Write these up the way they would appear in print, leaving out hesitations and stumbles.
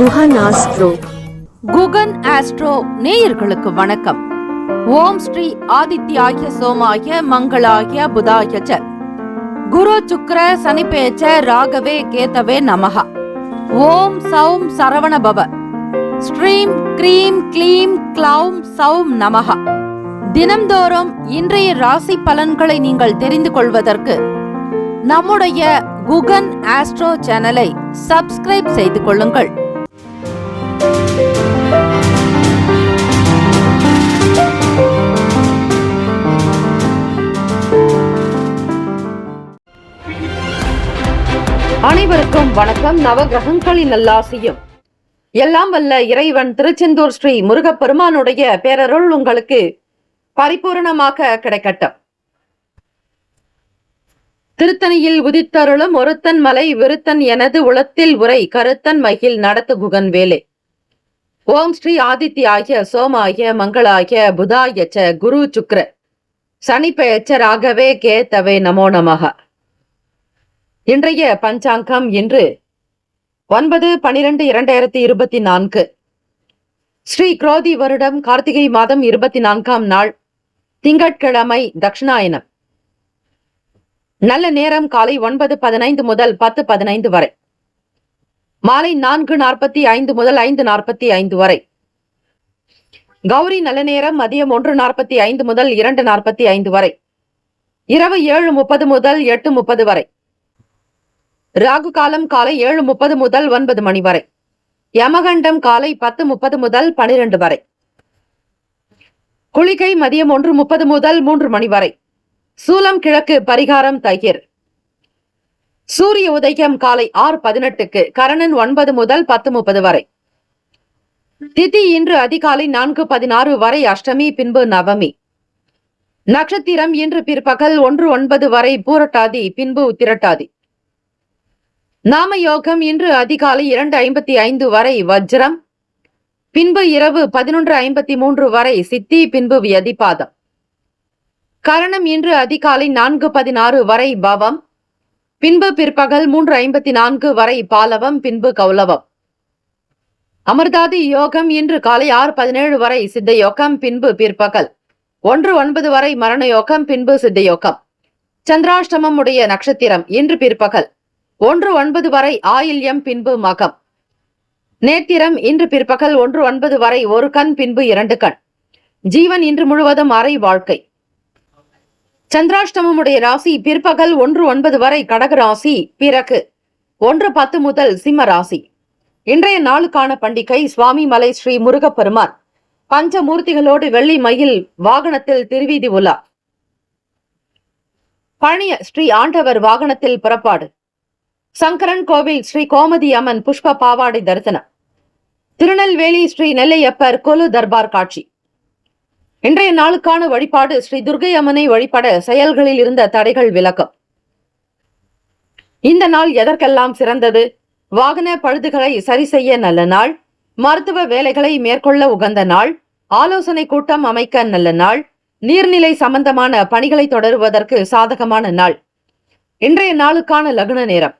Guhan astro. Guhan astro நேயர்களுக்கு வணக்கம். ஓம் ஸ்ரீ ஆதித்யாய சோமாய மங்களாய புதாய ச குரு சுக்ர சனிபேச்ச ராகவே கேதவே நமஹ. ஓம் சௌம் சரவண பவ. ஸ்ரீம் க்ரீம் க்ளீம் க்ளௌம் சௌம் நமஹ. தினம்தோறும் இன்றைய ராசி பலன்களை நீங்கள் தெரிந்து கொள்வதற்கு நம்முடைய குகன் ஆஸ்ட்ரோ சேனலை சப்ஸ்கிரைப் செய்து கொள்ளுங்கள். அனைவருக்கும் வணக்கம். நவகிரகங்களின் நல்லாசியும் எல்லாம் வல்ல இறைவன் திருச்செந்தூர் ஸ்ரீ முருகப்பெருமானுடைய பேரருள் உங்களுக்கு பரிபூரணமாக கிடைக்கட்டும். திருத்தணியில் உதித்தருளும் ஒருத்தன் மலை விருத்தன் எனது உளத்தில் உரை கருத்தன் மகிழ் நடத்து குகன் வேலே. ஓம் ஸ்ரீ ஆதித்யாய சோமாய மங்களாய புதாய ச குரு சுக்ர சனிபெயச்ச ராகவே கேதவே நமோ நமஹ. இன்றைய பஞ்சாங்கம் இன்று 9/12/2024 ஸ்ரீ குரோதி வருடம் கார்த்திகை மாதம் 24ஆம் நாள் திங்கட்கிழமை தக்ஷணாயனம். நல்ல நேரம் காலை 9:15 முதல் 10:15 வரை, மாலை 4:45 முதல் 5:45 வரை. கௌரி நல்ல நேரம் மதியம் 1:45 முதல் 2:45 வரை, இரவு 7:30 முதல் 8:30 வரை. ராகு காலம் காலை 7:30 முதல் 9 மணி வரை. யமகண்டம் காலை 10:30 முதல் 12 வரை. குளிகை மதியம் 1:30 முதல் 3 மணி வரை. சூலம் கிழக்கு, பரிகாரம் தயிர். சூரிய உதயம் காலை 6:18, கரணன் 9 முதல் 10:30 வரை. திதி இன்று அதிகாலை 4:16 வரை அஷ்டமி, பின்பு நவமி. நட்சத்திரம் இன்று பிற்பகல் 1:09 வரை பூரட்டாதி, பின்பு உத்திரட்டாதி. நாம யோகம் இன்று அதிகாலை 2:55 வரை வஜ்ரம், பின்பு இரவு 11:53 வரை சித்தி, பின்பு வியதிபாதம். கரணம் இன்று அதிகாலை 4:16 வரை பவம், பின்பு பிற்பகல் 3:54 வரை பாலவம், பின்பு கௌலவம். அமிர்தாதி யோகம் இன்று காலை 6:17 வரை சித்த யோகம், பின்பு பிற்பகல் 1:09 வரை மரண யோகம், பின்பு சித்த யோகம். சந்திராஷ்டமம் உடைய நட்சத்திரம் இன்று பிற்பகல் 1:09 வரை ஆயில்யம், பின்பு மகம். நேத்திரம் இன்று பிற்பகல் 1:09 வரை ஒரு கண், பின்பு 2 கண். ஜீவன் இன்று முழுவதும் அரை வாழ்க்கை. சந்திராஷ்டமமுடைய ராசி பிற்பகல் 1:09 வரை கடக ராசி, பிறகு 1:10 முதல் சிம்ம ராசி. இன்றைய நாளுக்கான பண்டிகை சுவாமி மலை ஸ்ரீ முருகப்பெருமான் பஞ்சமூர்த்திகளோடு வெள்ளி மயில் வாகனத்தில் திருவீதி உலா. பழைய ஸ்ரீ ஆண்டவர் வாகனத்தில் புறப்பாடு. சங்கரன் கோவில் ஸ்ரீ கோமதி அம்மன் புஷ்ப பாவாடை தரிசனம். திருநெல்வேலி ஸ்ரீ நெல்லையப்பர் கொலு தர்பார் காட்சி. இன்றைய நாளுக்கான வழிபாடு ஸ்ரீ துர்கை அம்மனை வழிபட செயல்களில் இருந்த தடைகள் விலக்கும். இந்த நாள் எதற்கெல்லாம் சிறந்தது? வாகன பழுதுகளை சரி செய்ய நல்ல நாள், மருத்துவ வேலைகளை மேற்கொள்ள உகந்த நாள், ஆலோசனை கூட்டம் அமைக்க நல்ல நாள், நீர்நிலை சம்பந்தமான பணிகளை தொடருவதற்கு சாதகமான நாள். இன்றைய நாளுக்கான லக்ன நேரம்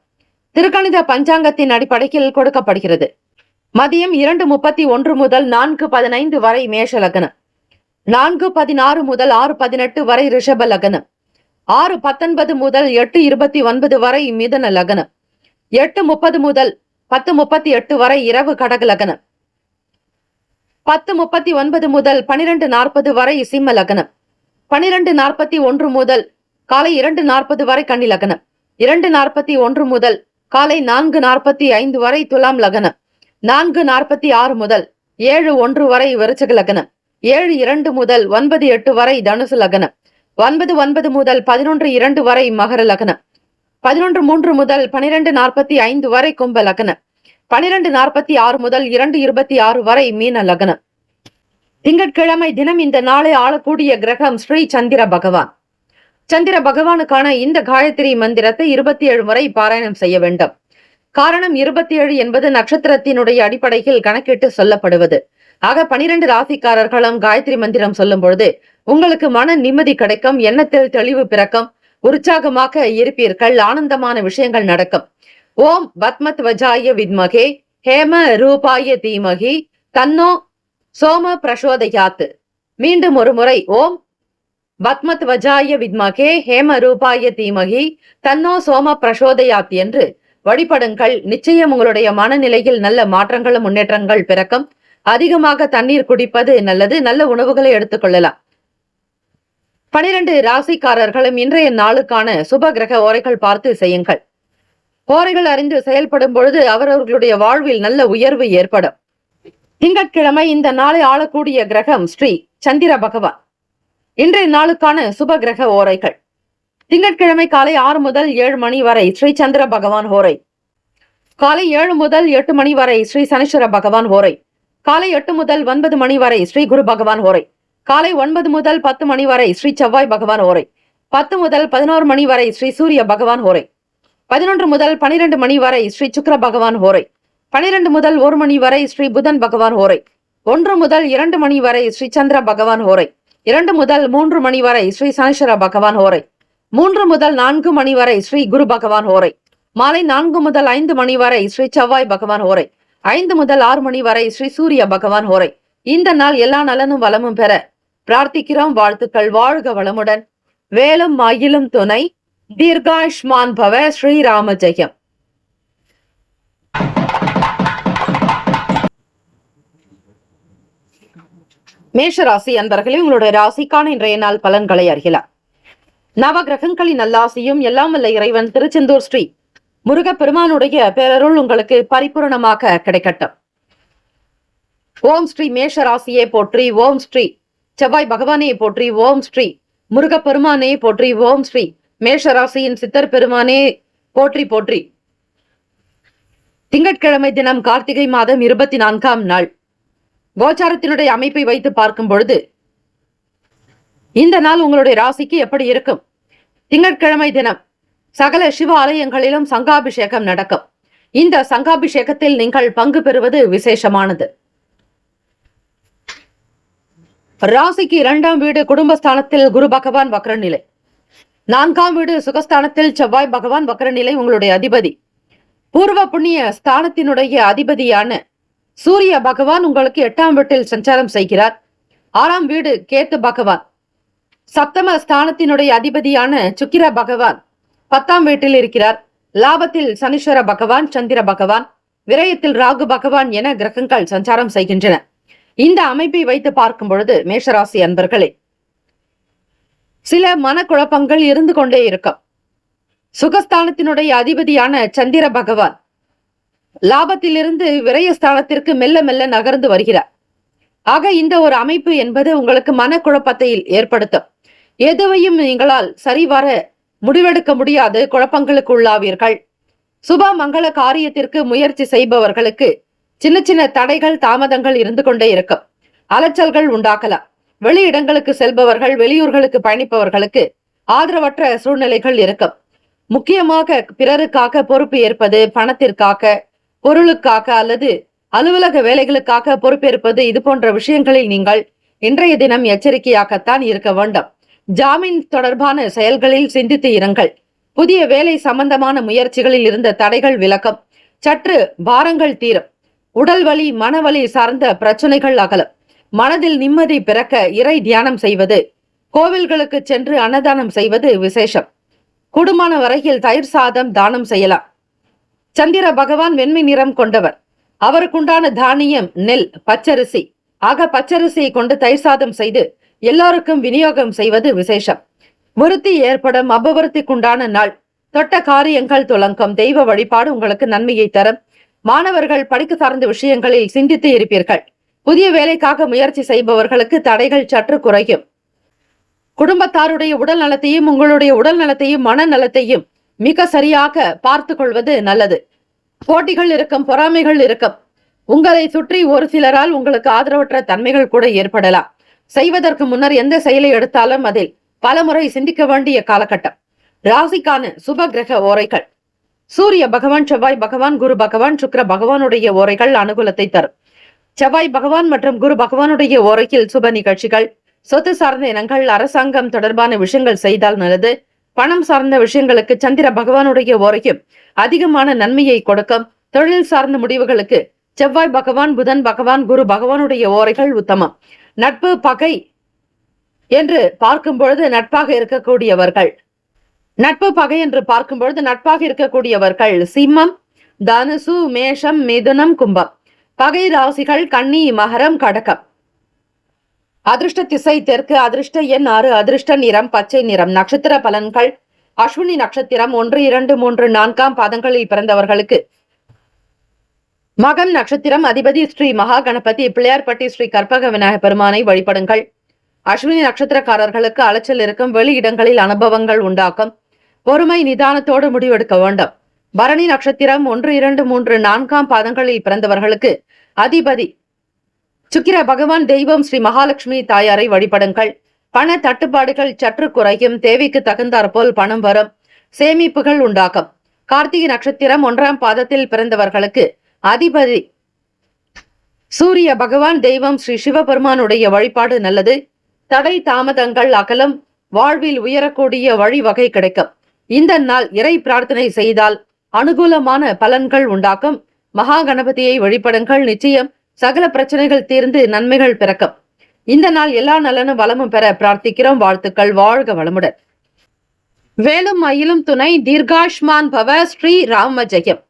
திருக்கணித பஞ்சாங்கத்தின் அடிப்படையில் கொடுக்கப்படுகிறது. மதியம் 2:31 முதல் 4:15 வரை மேஷ லக்னம், 4:16 முதல் 6:18 வரை ரிஷப லக்னம், 6:19 முதல் 8:29 வரை மிதுன லக்னம், 8:30 முதல் 10:38 வரை இரவு கடக லக்னம், 10:39 முதல் 12:40 வரை சிம்ம லக்னம், 12:41 முதல் காலை 2:40 வரை கன்னி லக்னம், 2:41 முதல் காலை 4:45 வரை துலாம் லக்னம், 4:46 முதல் 7:1 வரை விருச்சிக லக்னம், 7:2 முதல் 9:8 வரை தனுசு லக்னம், 9:9 முதல் 11:2 வரை மகர லக்னம், 11:3 முதல் 12:45 வரை கும்ப லக்னம், 12:46 முதல் 2:26 வரை மீன லக்னம். திங்கட்கிழமை தினம் இந்த நாளை ஆளக்கூடிய கிரகம் ஸ்ரீ சந்திர பகவான். சந்திர பகவானுக்கான இந்த காயத்ரி மந்திரத்தை 27 முறை பாராயணம் செய்ய வேண்டும். காரணம் 27 என்பது நட்சத்திரத்தினுடைய அடிப்படையில் கணக்கிட்டு சொல்லப்படுவது. ஆக 12 ராசிக்காரர்களும் காயத்ரி மந்திரம் சொல்லும் பொழுது உங்களுக்கு மன நிம்மதி கிடைக்கும், எண்ணத்தில் தெளிவு பிறக்கும், உற்சாகமாக இருப்பீர்கள், ஆனந்தமான விஷயங்கள் நடக்கும். ஓம் பத்மத்வஜாய வித்மகே ஹேம ரூபாய தீமகி தன்னோ சோம பிரசோதயாத். மீண்டும் ஒரு முறை, ஓம் பத்மத்வஜாய வித்மகே ஹேம ரூபாய தீமகி தன்னோ சோம பிரசோதயாத் என்று வழிபடுங்கள். நிச்சயம் உங்களுடைய மனநிலையில் நல்ல மாற்றங்களும் முன்னேற்றங்கள் பிறக்கும். அதிகமாக தண்ணீர் குடிப்பது நல்லது. நல்ல உணவுகளை எடுத்துக்கொள்ளலாம். 12 ராசிக்காரர்களும் இன்றைய நாளுக்கான சுப கிரக ஓரைகள் பார்த்து செய்யுங்கள். ஓரைகள் அறிந்து செயல்படும் பொழுது அவரவர்களுடைய வாழ்வில் நல்ல உயர்வு ஏற்படும். திங்கட்கிழமை இந்த நாளை ஆளக்கூடிய கிரகம் ஸ்ரீ சந்திர பகவான். இன்றைய நாளுக்கான சுப கிரக ஓரைகள்: திங்கட்கிழமை காலை 6 முதல் 7 மணி வரை ஸ்ரீ சந்திர பகவான் ஹோரை. காலை 7 முதல் 8 மணி வரை ஸ்ரீ சனீஸ்வர பகவான் ஹோரை. காலை 8 முதல் 9 மணி வரை ஸ்ரீ குரு பகவான் ஹோரை. காலை 9 முதல் 10 மணி வரை ஸ்ரீ செவ்வாய் பகவான் ஹோரை. 10 முதல் 11 மணி வரை ஸ்ரீ சூரிய பகவான் ஹோரை. 11 முதல் 12 மணி வரை ஸ்ரீ சுக்கிர பகவான் ஹோரை. 12 முதல் 1 மணி வரை ஸ்ரீ புதன் பகவான் ஹோரை. 1 முதல் 2 மணி வரை ஸ்ரீ சந்திர பகவான் ஹோரை. 2 முதல் 3 மணி வரை ஸ்ரீ சனீஸ்வர பகவான் ஹோரை. 3 முதல் 4 மணி வரை ஸ்ரீ குரு பகவான் ஹோரை. மாலை 4 முதல் 5 மணி வரை ஸ்ரீ செவ்வாய் பகவான் ஹோரை. 5 முதல் 6 மணி வரை ஸ்ரீ சூரிய பகவான் ஹோரை. இந்த நாள் எல்லா நலனும் வளமும் பெற பிரார்த்திக்கிறோம். வாழ்த்துக்கள். வாழ்க வளமுடன். வேலும் மயிலும் துணை. தீர்காயுஷ்மான் பவ. ஸ்ரீராம ஜெயம். மேஷராசி அன்பர்களே, உங்களுடைய ராசிக்கான இன்றைய நாள் பலன்களை அறியலாம். நவ கிரகங்களின் நல்லாசியும் எல்லாம் வல்ல இறைவன் திருச்செந்தூர் ஸ்ரீ முருகப்பெருமானுடைய பேரருள் உங்களுக்கு பரிபூரணமாக கிடைக்கட்டும். ஓம் ஸ்ரீ மேஷராசியே போற்றி. ஓம் ஸ்ரீ செவ்வாய் பகவானே போற்றி. ஓம் ஸ்ரீ முருகப்பெருமானே போற்றி. ஓம் ஸ்ரீ மேஷராசியின் சித்தர் பெருமானே போற்றி போற்றி. திங்கட்கிழமை தினம் கார்த்திகை மாதம் 24ஆம் நாள். கோச்சாரத்தினுடைய அமைப்பை வைத்து பார்க்கும் பொழுது இந்த நாள் உங்களுடைய ராசிக்கு எப்படி இருக்கும்? திங்கட்கிழமை தினம் சகல சிவ ஆலயங்களிலும் சங்காபிஷேகம் நடக்கும். இந்த சங்காபிஷேகத்தில் நீங்கள் பங்கு பெறுவது விசேஷமானது. ராசிக்கு 2ஆம் வீடு குடும்பஸ்தானத்தில் குரு பகவான் வக்ரநிலை. 4ஆம் வீடு சுகஸ்தானத்தில் செவ்வாய் பகவான் வக்ரநிலை. உங்களுடைய அதிபதி பூர்வ புண்ணிய ஸ்தானத்தினுடைய அதிபதியான சூரிய பகவான் உங்களுக்கு 8ஆம் வீட்டில் சஞ்சாரம் செய்கிறார். 6ஆம் வீடு கேத்து பகவான். சப்தம ஸ்தானத்தினுடைய அதிபதியான சுக்கிர பகவான் 10ஆம் வீட்டில் இருக்கிறார். லாபத்தில் சனீஸ்வர பகவான், சந்திர பகவான், விரயத்தில் ராகு பகவான் என கிரகங்கள் சஞ்சாரம் செய்கின்றன. இந்த அமைப்பை வைத்து பார்க்கும் பொழுது மேஷராசி அன்பர்களே, சில மனக்குழப்பங்கள் இருந்து கொண்டே இருக்கும். சுகஸ்தானத்தினுடைய அதிபதியான சந்திர பகவான் லாபத்திலிருந்து விரயஸ்தானத்திற்கு மெல்ல மெல்ல நகர்ந்து வருகிறார். ஆக இந்த ஒரு அமைப்பு என்பது உங்களுக்கு மனக்குழப்பத்தை ஏற்படுத்தும். எதுவையும் நீங்களால் சரிவர முடிவெடுக்க முடியாது, குழப்பங்களுக்கு உள்ளாவீர்கள். சுப மங்கள காரியத்திற்கு முயற்சி செய்பவர்களுக்கு சின்ன சின்ன தடைகள், தாமதங்கள் இருந்து கொண்டே இருக்கும். அலைச்சல்கள் உண்டாக்கலாம். வெளி இடங்களுக்கு செல்பவர்கள், வெளியூர்களுக்கு பயணிப்பவர்களுக்கு ஆதரவற்ற சூழ்நிலைகள் இருக்கும். முக்கியமாக பிறருக்காக பொறுப்பு ஏற்பது, பணத்திற்காக, பொருளுக்காக அல்லது அலுவலக வேலைகளுக்காக பொறுப்பேற்பது, இது போன்ற விஷயங்களில் நீங்கள் இன்றைய தினம் எச்சரிக்கையாகத்தான் இருக்க வேண்டும். ஜாமீன் தொடர்பான செயல்களில் சிந்தித்து இருங்கள். புதிய வேலை சம்பந்தமான முயற்சிகளில் இருந்த தடைகள் விலக்கும். சற்று பாரங்கள் தீரும். உடல் வலி, மனவலி சார்ந்த பிரச்சனைகள் அகலும். மனதில் நிம்மதி பிறக்க இறை தியானம் செய்வது, கோவில்களுக்கு சென்று அன்னதானம் செய்வது விசேஷம். கூடுமான வரையில் தயிர் சாதம் தானம் செய்யலாம். சந்திர பகவான் வெண்மை நிறம் கொண்டவர். அவருக்குண்டான தானியம் நெல், பச்சரிசி. ஆக பச்சரிசியை கொண்டு தயிர் சாதம் செய்து எல்லோருக்கும் விநியோகம் செய்வது விசேஷம். விருத்தி ஏற்படும். அபவிருத்திக்குண்டான நாள். தொட்ட காரியங்கள் துலங்கும். தெய்வ வழிபாடு உங்களுக்கு நன்மையை தரும். மாணவர்கள் படிக்க சார்ந்த விஷயங்களில் சிந்தித்து இருப்பீர்கள். புதிய வேலைக்காக முயற்சி செய்பவர்களுக்கு தடைகள் சற்று குறையும். குடும்பத்தாருடைய உடல் நலத்தையும் உங்களுடைய உடல் நலத்தையும் மனநலத்தையும் மிக சரியாக பார்த்து கொள்வது நல்லது. போட்டிகள் இருக்கும், பொறாமைகள் இருக்கும். உங்களை சுற்றி ஒரு சிலரால் உங்களுக்கு ஆதரவற்ற தன்மைகள் கூட ஏற்படலாம். செய்வதற்கு முன்னர் எந்த செயலை எடுத்தாலும் அதில் பலமுறை சிந்திக்க வேண்டிய காலகட்டம். ராசிக்கான சுப கிரக ஓரைகள்: சூரிய பகவான், செவ்வாய் பகவான், குரு பகவான், சுக்கிர பகவானுடைய ஓரைகள் அனுகூலத்தை தரும். செவ்வாய் பகவான் மற்றும் குரு பகவானுடைய ஓரையில் சுப நிகழ்ச்சிகள், சொத்து சார்ந்த இனங்கள், அரசாங்கம் தொடர்பான விஷயங்கள் செய்தால் நல்லது. பணம் சார்ந்த விஷயங்களுக்கு சந்திர பகவானுடைய ஓரையும் அதிகமான நன்மையை கொடுக்கும். தொழில் சார்ந்த முடிவுகளுக்கு செவ்வாய் பகவான், புதன் பகவான், குரு பகவானுடைய ஓரைகள் உத்தமம். நட்பு பகை என்று பார்க்கும் பொழுது நட்பாக இருக்கக்கூடியவர்கள் சிம்மம், தனுசு, மேஷம், மிதுனம், கும்பம். பகை ராசிகள் கன்னி, மகரம், கடகம். அதிர்ஷ்ட திசை தெற்கு. அதிர்ஷ்ட எண் 6. அதிர்ஷ்ட நிறம் பச்சை நிறம். நட்சத்திர பலன்கள். அஸ்வினி நட்சத்திரம் 1, 2, 3, 4 பாதங்களில் பிறந்தவர்களுக்கு மகம் நட்சத்திரம் அதிபதி ஸ்ரீ மகா கணபதி பிள்ளையார்பட்டி ஸ்ரீ கற்பக விநாயகர் பெருமானை வழிபடுங்கள். அஸ்வினி நட்சத்திரக்காரர்களுக்கு அலைச்சல் இருக்கும். வெளி இடங்களில் அனுபவங்கள் உண்டாக்கும். பொறுமை நிதானத்தோடு முடிவெடுக்க வேண்டும். பரணி நட்சத்திரம் 1, 2, 3, 4 பாதங்களில் பிறந்தவர்களுக்கு அதிபதி சுக்கிர பகவான் தெய்வம் ஸ்ரீ மகாலட்சுமி தாயாரை வழிபடுங்கள். பண தட்டுப்பாடுகள் சற்று குறையும். தேவைக்கு தகுந்தாற்போல் பணம் வரும். சேமிப்புகள் உண்டாகும். கார்த்திகை நட்சத்திரம் 1ஆம் பாதத்தில் பிறந்தவர்களுக்கு அதிபதி சூரிய பகவான் தெய்வம் ஸ்ரீ சிவபெருமானுடைய வழிபாடு நல்லது. தடை தாமதங்கள் அகலம். வாழ்வில் உயரக்கூடிய வழிவகை கிடைக்கும். இந்த நாள் இறை பிரார்த்தனை செய்தால் அனுகூலமான பலன்கள் உண்டாக்கும். மகா கணபதியை வழிபடுங்கள். நிச்சயம் சகல பிரச்சனைகள் தீர்ந்து நன்மைகள் பிறக்கும். இந்த நாள் எல்லா நலனும் வளமும் பெற பிரார்த்திக்கிறோம். வாழ்த்துக்கள். வாழ்க வளமுடன். வேலும் மயிலும் துணை. தீர்காஷ்மான் பவ. ஸ்ரீ ராம ஜெயம்.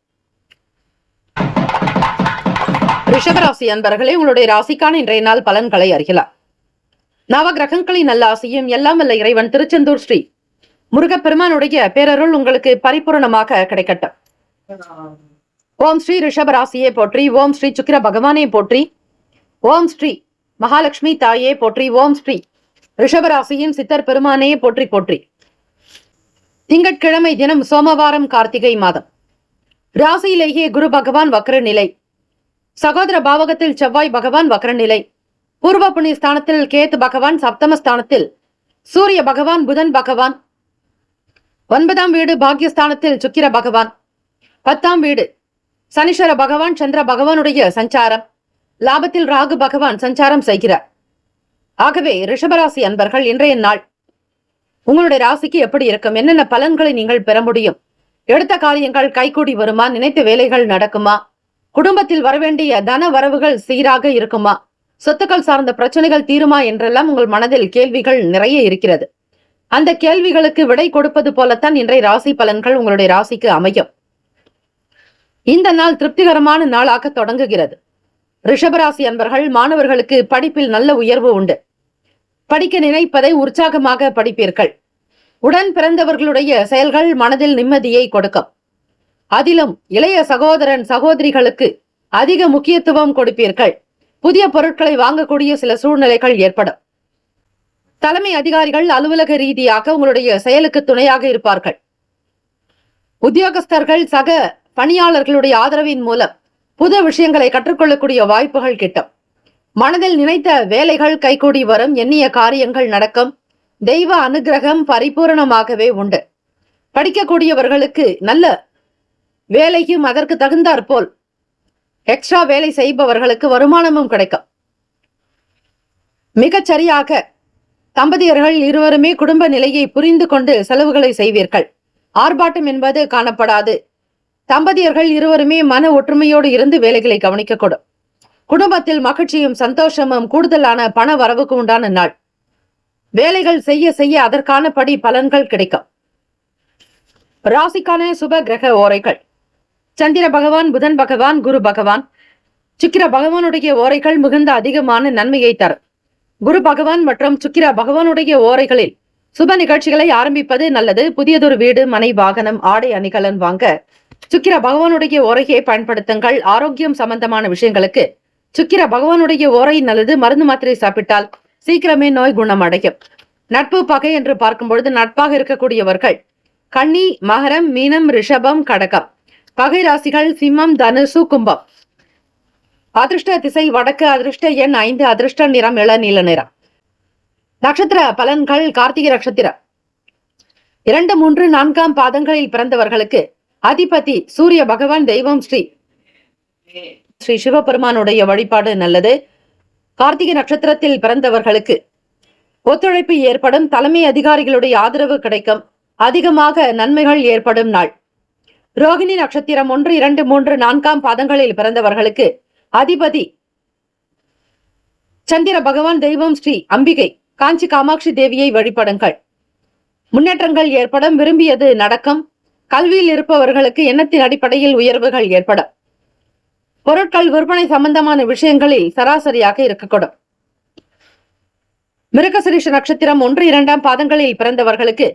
ரிஷபராசி அன்பர்களே, உங்களுடைய ராசிக்கான இன்றைய நாள் பலன்களை அறியலாம். நவ கிரகங்களின் நல்ல ஆசையும் எல்லாம் வல்ல இறைவன் திருச்செந்தூர் ஸ்ரீ முருகப்பெருமானுடைய பேரருள் உங்களுக்கு பரிபூரணமாக கிடைக்கட்டும். ஓம் ஸ்ரீ ரிஷபராசியை போற்றி. ஓம் ஸ்ரீ சுக்கிர பகவானை போற்றி. ஓம் ஸ்ரீ மகாலட்சுமி தாயே போற்றி. ஓம் ஸ்ரீ ரிஷபராசியின் சித்தர் பெருமானையே போற்றி போற்றி. திங்கட்கிழமை தினம் சோமவாரம், கார்த்திகை மாதம். ராசியிலேயே குரு பகவான் வக்ர நிலை. சகோதர பாவகத்தில் செவ்வாய் பகவான் வக்ர நிலை. பூர்வ புண்ணிய ஸ்தானத்தில் கேத்து பகவான். சப்தமஸ்தானத்தில் சூரிய பகவான், புதன் பகவான். 9ஆம் வீடு பாக்யஸ்தானத்தில் சுக்கிர பகவான். 10ஆம் வீடு சனீஸ்வர பகவான், சந்திர பகவானுடைய சஞ்சாரம். லாபத்தில் ராகு பகவான் சஞ்சாரம் செய்கிறார். ஆகவே ரிஷபராசி அன்பர்கள், இன்றைய நாள் உங்களுடைய ராசிக்கு எப்படி இருக்கும்? என்னென்ன பலன்களை நீங்கள் பெற முடியும்? எடுத்த காரியங்கள் கைகூடி வருமா? நினைத்த வேலைகள் நடக்குமா? குடும்பத்தில் வரவேண்டிய தன வரவுகள் சீராக இருக்குமா? சொத்துக்கள் சார்ந்த பிரச்சனைகள் தீருமா என்றெல்லாம் உங்கள் மனதில் கேள்விகள் நிறைய இருக்கிறது. அந்த கேள்விகளுக்கு விடை கொடுப்பது போலத்தான் இன்றைய ராசி பலன்கள் உங்களுடைய ராசிக்கு அமையும். இந்த நாள் திருப்திகரமான நாளாக தொடங்குகிறது. ரிஷபராசி அன்பர்கள், மாணவர்களுக்கு படிப்பில் நல்ல உயர்வு உண்டு. படிக்க நினைப்பதை உற்சாகமாக படிப்பீர்கள். உடன் பிறந்தவர்களுடைய செயல்கள் மனதில் நிம்மதியை கொடுக்கும். அதிலும் இளைய சகோதரன் சகோதரிகளுக்கு அதிக முக்கியத்துவம் கொடுப்பீர்கள். புதிய பொருட்களை வாங்கக்கூடிய சில சூழ்நிலைகள் ஏற்படும். தலைமை அதிகாரிகள் அலுவலக ரீதியாக உங்களுடைய செயலுக்கு துணையாக இருப்பார்கள். உத்தியோகஸ்தர்கள் சக பணியாளர்களுடைய ஆதரவின் மூலம் புது விஷயங்களை கற்றுக்கொள்ளக்கூடிய வாய்ப்புகள் கிட்டும். மனதில் நினைத்த வேலைகள் கைகூடி வரும். எண்ணிய காரியங்கள் நடக்கும். தெய்வ அனுகிரகம் பரிபூரணமாகவே உண்டு. படிக்கக்கூடியவர்களுக்கு நல்ல வேலையும் அதற்கு தகுந்தாற்போல் எக்ஸ்ட்ரா வேலை செய்பவர்களுக்கு வருமானமும் கிடைக்கும். மிகச் சரியாக தம்பதியர்கள் இருவருமே குடும்ப நிலையை புரிந்து கொண்டு செலவுகளை செய்வீர்கள். ஆர்ப்பாட்டம் என்பது காணப்படாது. தம்பதியர்கள் இருவருமே மன ஒற்றுமையோடு இருந்து வேலைகளை கவனிக்கக்கூடும். குடும்பத்தில் மகிழ்ச்சியும் சந்தோஷமும் கூடுதலான பண வரவுக்கு உண்டான நாள். வேலைகள் செய்ய செய்ய அதற்கான படி பலன்கள் கிடைக்கும். ராசிக்கான சுப கிரக ஓரைகள். சந்திர பகவான், புதன் பகவான், குரு பகவான், சுக்கிர பகவானுடைய ஓரைகள் மிகுந்த அதிகமான நன்மையை தரும். குரு பகவான் மற்றும் சுக்கிர பகவானுடைய ஓரைகளில் சுப நிகழ்ச்சிகளை ஆரம்பிப்பது நல்லது. புதியதொரு வீடு, மனை, வாகனம், ஆடை அணிகலன் வாங்க சுக்கிர பகவானுடைய ஓரையை பயன்படுத்துங்கள். ஆரோக்கியம் சம்பந்தமான விஷயங்களுக்கு சுக்கிர பகவானுடைய ஓரை நல்லது. மருந்து மாத்திரை சாப்பிட்டால் சீக்கிரமே நோய் குணம் அடையும். நட்பு பகை என்று பார்க்கும் பொழுது நட்பாக இருக்கக்கூடியவர்கள் கன்னி, மகரம், மீனம், ரிஷபம், கடகம். பகை ராசிகள் சிம்மம், தனுசு, கும்பம். அதிர்ஷ்ட திசை வடக்கு. அதிர்ஷ்ட எண் 5. அதிர்ஷ்ட நிறம் இளநீல நிறம். நட்சத்திர பலன்கள். கார்த்திகை நட்சத்திரம் 2, 3, 4 பாதங்களில் பிறந்தவர்களுக்கு அதிபதி சூரிய பகவான் தெய்வம் ஸ்ரீ சிவபெருமானுடைய வழிபாடு நல்லது. கார்த்திகை நட்சத்திரத்தில் பிறந்தவர்களுக்கு ஒத்துழைப்பு ஏற்படும். தலைமை அதிகாரிகளுடைய ஆதரவு கிடைக்கும். அதிகமாக நன்மைகள் ஏற்படும் நாள். ரோகிணி நட்சத்திரம் 1, 2, 3, 4 பாதங்களில் பிறந்தவர்களுக்கு அதிபதி சந்திர பகவான், தெய்வம் ஸ்ரீ அம்பிகை, காஞ்சி காமாட்சி தேவியை வழிபடுங்கள். முன்னேற்றங்கள் ஏற்படும், விரும்பியது நடக்கும். கல்வியில் இருப்பவர்களுக்கு எண்ணத்தின் அடிப்படையில் உயர்வுகள் ஏற்படும். பொருட்கள் விற்பனை சம்பந்தமான விஷயங்களில் சராசரியாக இருக்கக்கூடும். மிருகசிரீஷ நட்சத்திரம் 1, 2 பாதங்களில் பிறந்தவர்களுக்கு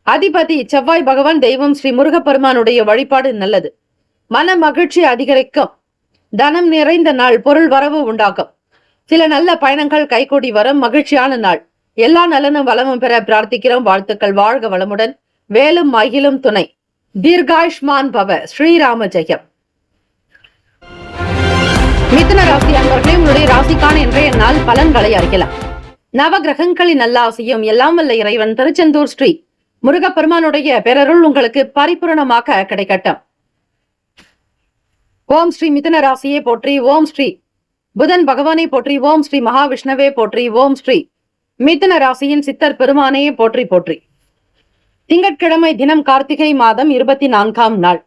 அதிபதி செவ்வாய் பகவான், தெய்வம் ஸ்ரீ முருகப்பெருமானுடைய வழிபாடு நல்லது. மன மகிழ்ச்சி அதிகரிக்கும். தனம் நிறைந்த நாள், பொருள் வரவு உண்டாகும். சில நல்ல பயணங்கள் கைகூடி வரும். மகிழ்ச்சியான நாள். எல்லா நலனும் வளமும் பெற பிரார்த்திக்கிறோம். வாழ்த்துக்கள். வாழ்க வளமுடன். வேலும் மகிழும் துணை. தீர்காயுஷ்மான் பவ. ஸ்ரீராம ஜெயம். மிதுன ராசி அன்பர்களே, உங்களுடைய ராசிக்கான இன்றைய நாள் பலன்களை அறியலாம். நவ கிரகங்களின் நல்லாசையும் எல்லாம் வல்ல இறைவன் திருச்செந்தூர் ஸ்ரீ முருகப்பெருமானுடைய பேரருள் உங்களுக்கு பரிபூரணமாக கிடைக்கட்டும். ஓம் ஸ்ரீ மிதுன ராசியை போற்றி. ஓம் ஸ்ரீ புதன் பகவானை போற்றி. ஓம் ஸ்ரீ மகாவிஷ்ணவே போற்றி. ஓம் ஸ்ரீ மிதுன ராசியின் சித்தர் பெருமானையே போற்றி போற்றி. திங்கட்கிழமை தினம் கார்த்திகை மாதம் 24ஆம் நாள்.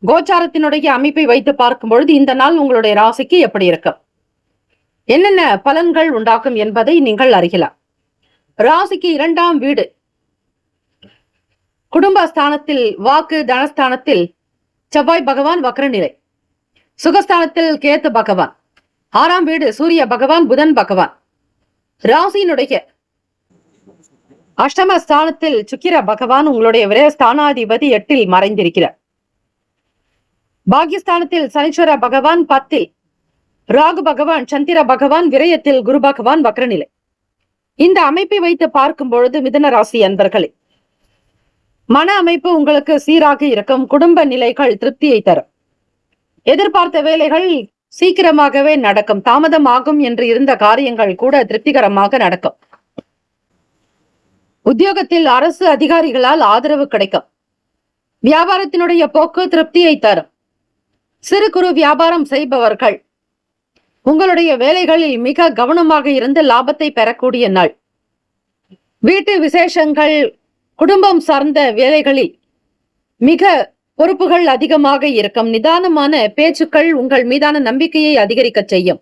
கோச்சாரத்தினுடைய அமைப்பை வைத்து பார்க்கும் பொழுது இந்த நாள் உங்களுடைய ராசிக்கு எப்படி இருக்கும், என்னென்ன பலன்கள் உண்டாக்கும் என்பதை நீங்கள் அறியலாம். ராசிக்கு 2ஆம் வீடு குடும்பஸ்தானத்தில், வாக்கு தனஸ்தானத்தில் செவ்வாய் பகவான் வக்ரநிலை, சுகஸ்தானத்தில் கேத்து பகவான், 6ஆம் வீடு சூரிய பகவான், புதன் பகவான். ராசியினுடைய அஷ்டமஸ்தானத்தில் சுக்கிர பகவான், உங்களுடைய விரயஸ்தானாதிபதி 8இல் மறைந்திருக்கிறார். பாக்யஸ்தானத்தில் சனீஸ்வர பகவான் 10இல், ராகு பகவான், சந்திர பகவான் விரயத்தில், குரு பகவான் வக்ரநிலை. இந்த அமைப்பை வைத்து பார்க்கும் பொழுது மிதுன ராசி அன்பர்களே, மன அமைப்பு உங்களுக்கு சீராக இருக்கும். குடும்ப நிலைகள் திருப்தியை தரும். எதிர்பார்த்த வேலைகள் சீக்கிரமாகவே நடக்கும். தாமதமாகும் என்று இருந்த காரியங்கள் கூட திருப்திகரமாக நடக்கும். உத்தியோகத்தில் அரசு அதிகாரிகளால் ஆதரவு கிடைக்கும். வியாபாரத்தினுடைய போக்கு திருப்தியை தரும். சிறு குறு வியாபாரம் செய்பவர்கள் உங்களுடைய வேலைகளில் மிக கவனமாக இருந்து லாபத்தை பெறக்கூடிய நாள். வீட்டு விசேஷங்கள், குடும்பம் சார்ந்த வேலைகளில் மிக பொறுப்புகள் அதிகமாக இருக்கும். நிதானமான பேச்சுக்கள் உங்கள் மீதான நம்பிக்கையை அதிகரிக்க செய்யும்.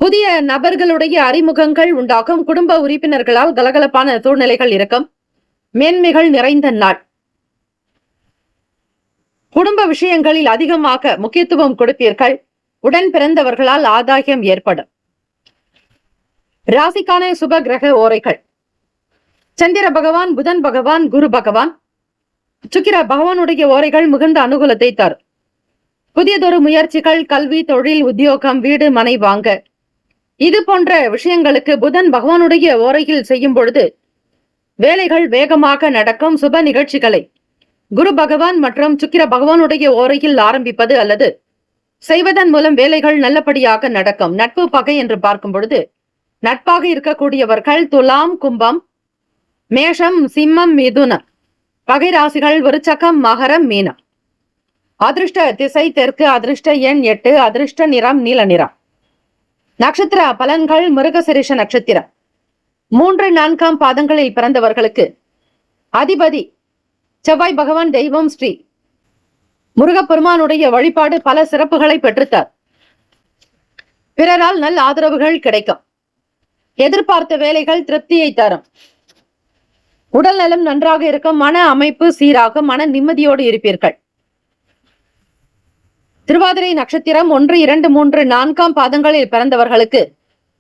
புதிய நபர்களுடைய அறிமுகங்கள் உண்டாகும். குடும்ப உறுப்பினர்களால் கலகலப்பான சூழ்நிலைகள் இருக்கும். மேன்மைகள் நிறைந்த நாள். குடும்ப விஷயங்களில் அதிகமாக முக்கியத்துவம் கொடுப்பீர்கள். உடன் பிறந்தவர்களால் ஆதாயம் ஏற்படும். ராசிக்கான சுப கிரக ஓரைகள்: சந்திர பகவான், புதன் பகவான், குரு பகவான், சுக்கிர பகவானுடைய ஓரைகள் மிகுந்த அனுகூலத்தை தரும். புதியதொரு முயற்சிகள், கல்வி, தொழில், உத்தியோகம், வீடு, மனை வாங்க, இது போன்ற விஷயங்களுக்கு புதன் பகவானுடைய ஓரையில் செய்யும் பொழுது வேலைகள் வேகமாக நடக்கும். சுப நிகழ்ச்சிகளை குரு பகவான் மற்றும் சுக்கிர பகவானுடைய ஓரையில் ஆரம்பிப்பது அல்லது செய்வதன் மூலம் வேலைகள் நல்லபடியாக நடக்கும். நட்பு பகை என்று பார்க்கும் பொழுது நட்பாக இருக்கக்கூடியவர்கள் துலாம், கும்பம், மேஷம், சிம்மம், மிதுனம். பகை ராசிகள் விருச்சகம், மகரம், மீனம். அதிர்ஷ்ட திசை தெற்கு. அதிர்ஷ்ட எண் 8. அதிர்ஷ்ட நிறம் நீல நிறம். நட்சத்திர பலன்கள்: மிருகசிரீஷ நட்சத்திரம் 3, 4ஆம் பாதங்களில் பிறந்தவர்களுக்கு அதிபதி செவ்வாய் பகவான், தெய்வம் ஸ்ரீ முருகப்பெருமானுடைய வழிபாடு பல சிறப்புகளை பெற்றுத்தார். பிறரால் நல்ல ஆதரவுகள் கிடைக்கும். எதிர்பார்த்த வேலைகள் திருப்தியை தரும். உடல் நலம் நன்றாக இருக்கும். மன அமைப்பு சீராக, மன நிம்மதியோடு இருப்பீர்கள். திருவாதிரை நட்சத்திரம் 1, 2, 3, 4ஆம் பாதங்களில் பிறந்தவர்களுக்கு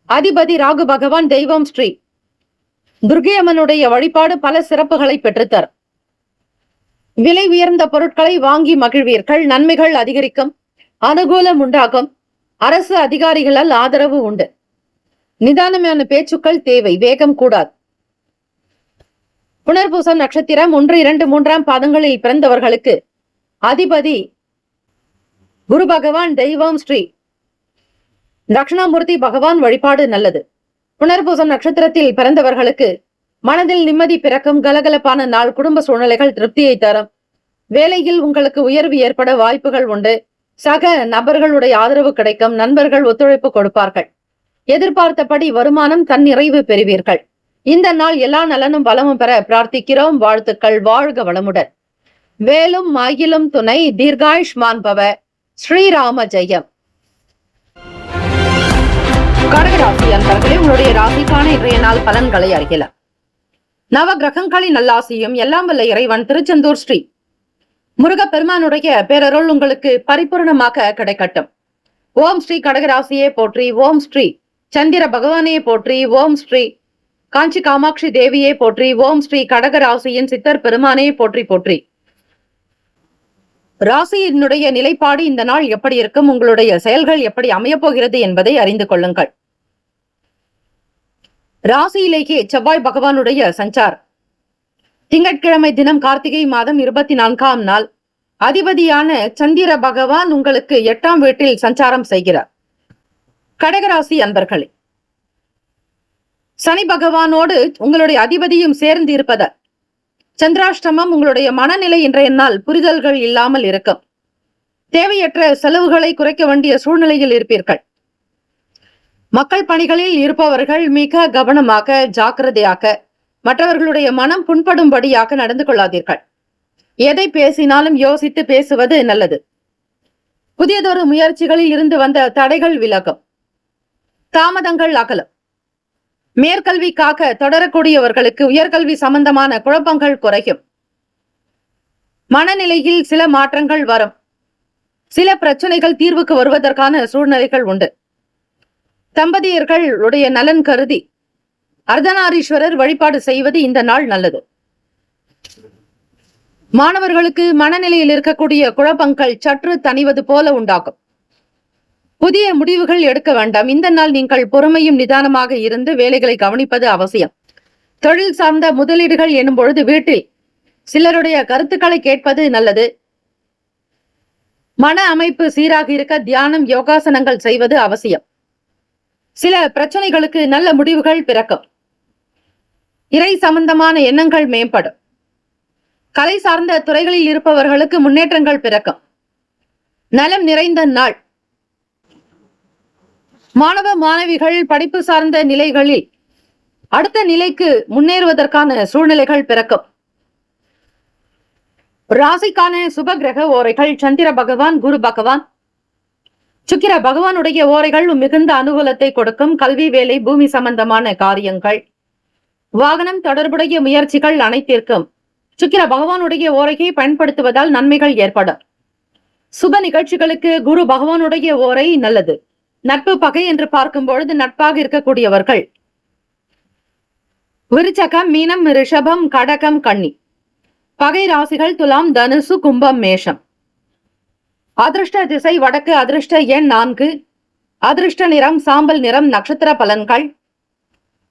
அதிபதி ராகு பகவான், தெய்வம் ஸ்ரீ துர்க்கை அம்மனுடைய வழிபாடு பல சிறப்புகளை பெற்றுத்தரும். விலை உயர்ந்த பொருட்களை வாங்கி மகிழ்வீர்கள். நன்மைகள் அதிகரிக்கும். அனுகூலம் உண்டாகும். அரசு அதிகாரிகளால் ஆதரவு உண்டு. நிதானமான பேச்சுக்கள் தேவை. வேகம் கூடாது. புனர்பூசம் நட்சத்திரம் 1, 2, 3ஆம் பாதங்களில் பிறந்தவர்களுக்கு அதிபதி குரு பகவான், தெய்வம் ஸ்ரீ தட்சிணாமூர்த்தி பகவான் வழிபாடு நல்லது. புனர்பூசம் நட்சத்திரத்தில் பிறந்தவர்களுக்கு மனதில் நிம்மதி பிறக்கும். கலகலப்பான நாள். குடும்ப சூழ்நிலைகள் திருப்தியை தரும். வேலையில் உங்களுக்கு உயர்வு ஏற்பட வாய்ப்புகள் உண்டு. சக நபர்களுடைய ஆதரவு கிடைக்கும். நண்பர்கள் ஒத்துழைப்பு கொடுப்பார்கள். எதிர்பார்த்தபடி வருமானம் தன்னிறைவு பெறுவீர்கள். இந்த நாள் எல்லா நலனும் வளமும் பெற பிரார்த்திக்கிறோம். வாழ்த்துக்கள். வாழ்க வளமுடன். வேலும் மகிழும் துணை. தீர்காயுஷ்மான் பவ. ஸ்ரீராம ஜெயம். கடகராசி அன்பர்களே, உங்களுடைய ராசிக்கான இன்றைய நாள் பலன்களை அறியலாம். நவ கிரகங்களின் நல்லாசியும் எல்லாம் வல்ல இறைவன் திருச்செந்தூர் ஸ்ரீ முருகப்பெருமானுடைய பேரருள் உங்களுக்கு பரிபூர்ணமாக கிடைக்கட்டும். ஓம் ஸ்ரீ கடகராசியே போற்றி, ஓம் ஸ்ரீ சந்திர பகவானே போற்றி, ஓம் ஸ்ரீ காஞ்சி காமாட்சி தேவியே போற்றி, ஓம் ஸ்ரீ கடகராசியின் சித்தர் பெருமானே போற்றி போற்றி. ராசியினுடைய நிலைப்பாடு இந்த நாள் எப்படி இருக்கும், உங்களுடைய செயல்கள் எப்படி அமையப் போகிறது என்பதை அறிந்து கொள்ளுங்கள். ராசியிலேயே செவ்வாய் பகவானுடைய சஞ்சார் திங்கட்கிழமை தினம் கார்த்திகை மாதம் 24ஆம் நாள் அதிபதியான சந்திர பகவான் உங்களுக்கு 8ஆம் வீட்டில் சஞ்சாரம் செய்கிறார். கடகராசி அன்பர்களே, சனி பகவானோடு உங்களுடைய அதிபதியும் சேர்ந்து இருப்பதால் சந்திராஷ்டமம் உங்களுடைய மனநிலை இன்றைய நாள் புரிதல்கள் இல்லாமல் இருக்கும். தேவையற்ற செலவுகளை குறைக்க வேண்டிய சூழ்நிலையில் இருப்பீர்கள். மக்கள் பணிகளில் இருப்பவர்கள் மிக கவனமாக ஜாக்கிரதையாக மற்றவர்களுடைய மனம் புண்படும்படியாக நடந்து கொள்ளாதீர்கள். எதை பேசினாலும் யோசித்து பேசுவது நல்லது. புதியதொரு முயற்சிகளில் இருந்து வந்த தடைகள் விலகும், தாமதங்கள் அகலும். மேற்கல்விக்காக தொடரக்கூடியவர்களுக்கு உயர்கல்வி சம்பந்தமான குழப்பங்கள் குறையும். மனநிலையில் சில மாற்றங்கள் வரும். சில பிரச்சனைகள் தீர்வுக்கு வருவதற்கான சூழ்நிலைகள் உண்டு. தம்பதியர்களுடைய நலன் கருதி அர்த்தநாரீஸ்வரர் வழிபாடு செய்வது இந்த நாள் நல்லது. மாணவர்களுக்கு மனநிலையில் இருக்கக்கூடிய குழப்பங்கள் சற்று தணிவது போல உண்டாகும். புதிய முடிவுகள் எடுக்க வேண்டாம். இந்த நாள் நீங்கள் பொறுமையும் நிதானமாக இருந்து வேலைகளை கவனிப்பது அவசியம். தொழில் சார்ந்த முதலீடுகள் எனும் பொழுது வீட்டில் சிலருடைய கருத்துக்களை கேட்பது நல்லது. மன அமைப்பு சீராக இருக்க தியானம் யோகாசனங்கள் செய்வது அவசியம். சில பிரச்சனைகளுக்கு நல்ல முடிவுகள் பிறக்கும். இறை சம்பந்தமான எண்ணங்கள் மேம்படும். கலை சார்ந்த துறைகளில் இருப்பவர்களுக்கு முன்னேற்றங்கள் பிறக்கும். நலம் நிறைந்த நாள். மாணவ மாணவிகள் படிப்பு சார்ந்த நிலைகளில் அடுத்த நிலைக்கு முன்னேறுவதற்கான சூழ்நிலைகள் பிறக்கும். ராசிக்கான சுப கிரக ஓரைகள் சந்திர பகவான், குரு பகவான், சுக்கிர பகவானுடைய ஓரைகள் மிகுந்த அனுகூலத்தை கொடுக்கும். கல்வி, வேலை, பூமி சம்பந்தமான காரியங்கள், வாகனம் தொடர்புடைய முயற்சிகள் அனைத்திற்கும் சுக்கிர பகவானுடைய ஓரையை பயன்படுத்துவதால் நன்மைகள் ஏற்படும். சுப நிகழ்ச்சிகளுக்கு குரு பகவானுடைய ஓரை நல்லது. நட்பு பகை என்று பார்க்கும் பொழுது நட்பாக இருக்கக்கூடியவர்கள் விருச்சகம், மீனம், ரிஷபம், கடகம், கன்னி. பகை ராசிகள் துலாம், தனுசு, கும்பம், மேஷம். அதிர்ஷ்ட திசை வடக்கு, அதிர்ஷ்ட எண் 4, அதிர்ஷ்ட நிறம் சாம்பல் நிறம். நட்சத்திர பலன்கள்.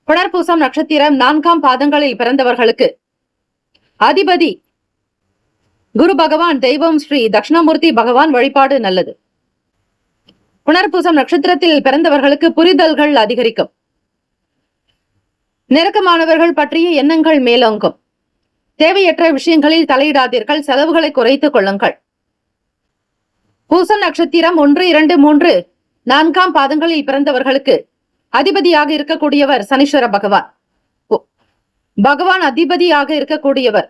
புனர்பூசம் நட்சத்திரம் 4ஆம் பாதங்களில் பிறந்தவர்களுக்கு அதிபதி குரு பகவான், தெய்வம் ஸ்ரீ தட்சிணாமூர்த்தி பகவான் வழிபாடு நல்லது. புனர்பூசம் நட்சத்திரத்தில் பிறந்தவர்களுக்கு புரிதல்கள் அதிகரிக்கும். நெருக்கமானவர்கள் பற்றிய எண்ணங்கள் மேலோங்கும். தேவையற்ற விஷயங்களில் தலையிடாதீர்கள். செலவுகளை குறைத்துக் கொள்ளுங்கள். பூசம் நட்சத்திரம் 1, 2, 3, 4ஆம் பாதங்களில் பிறந்தவர்களுக்கு அதிபதியாக இருக்கக்கூடியவர் சனீஸ்வர பகவான். பகவான் அதிபதியாக இருக்கக்கூடியவர்.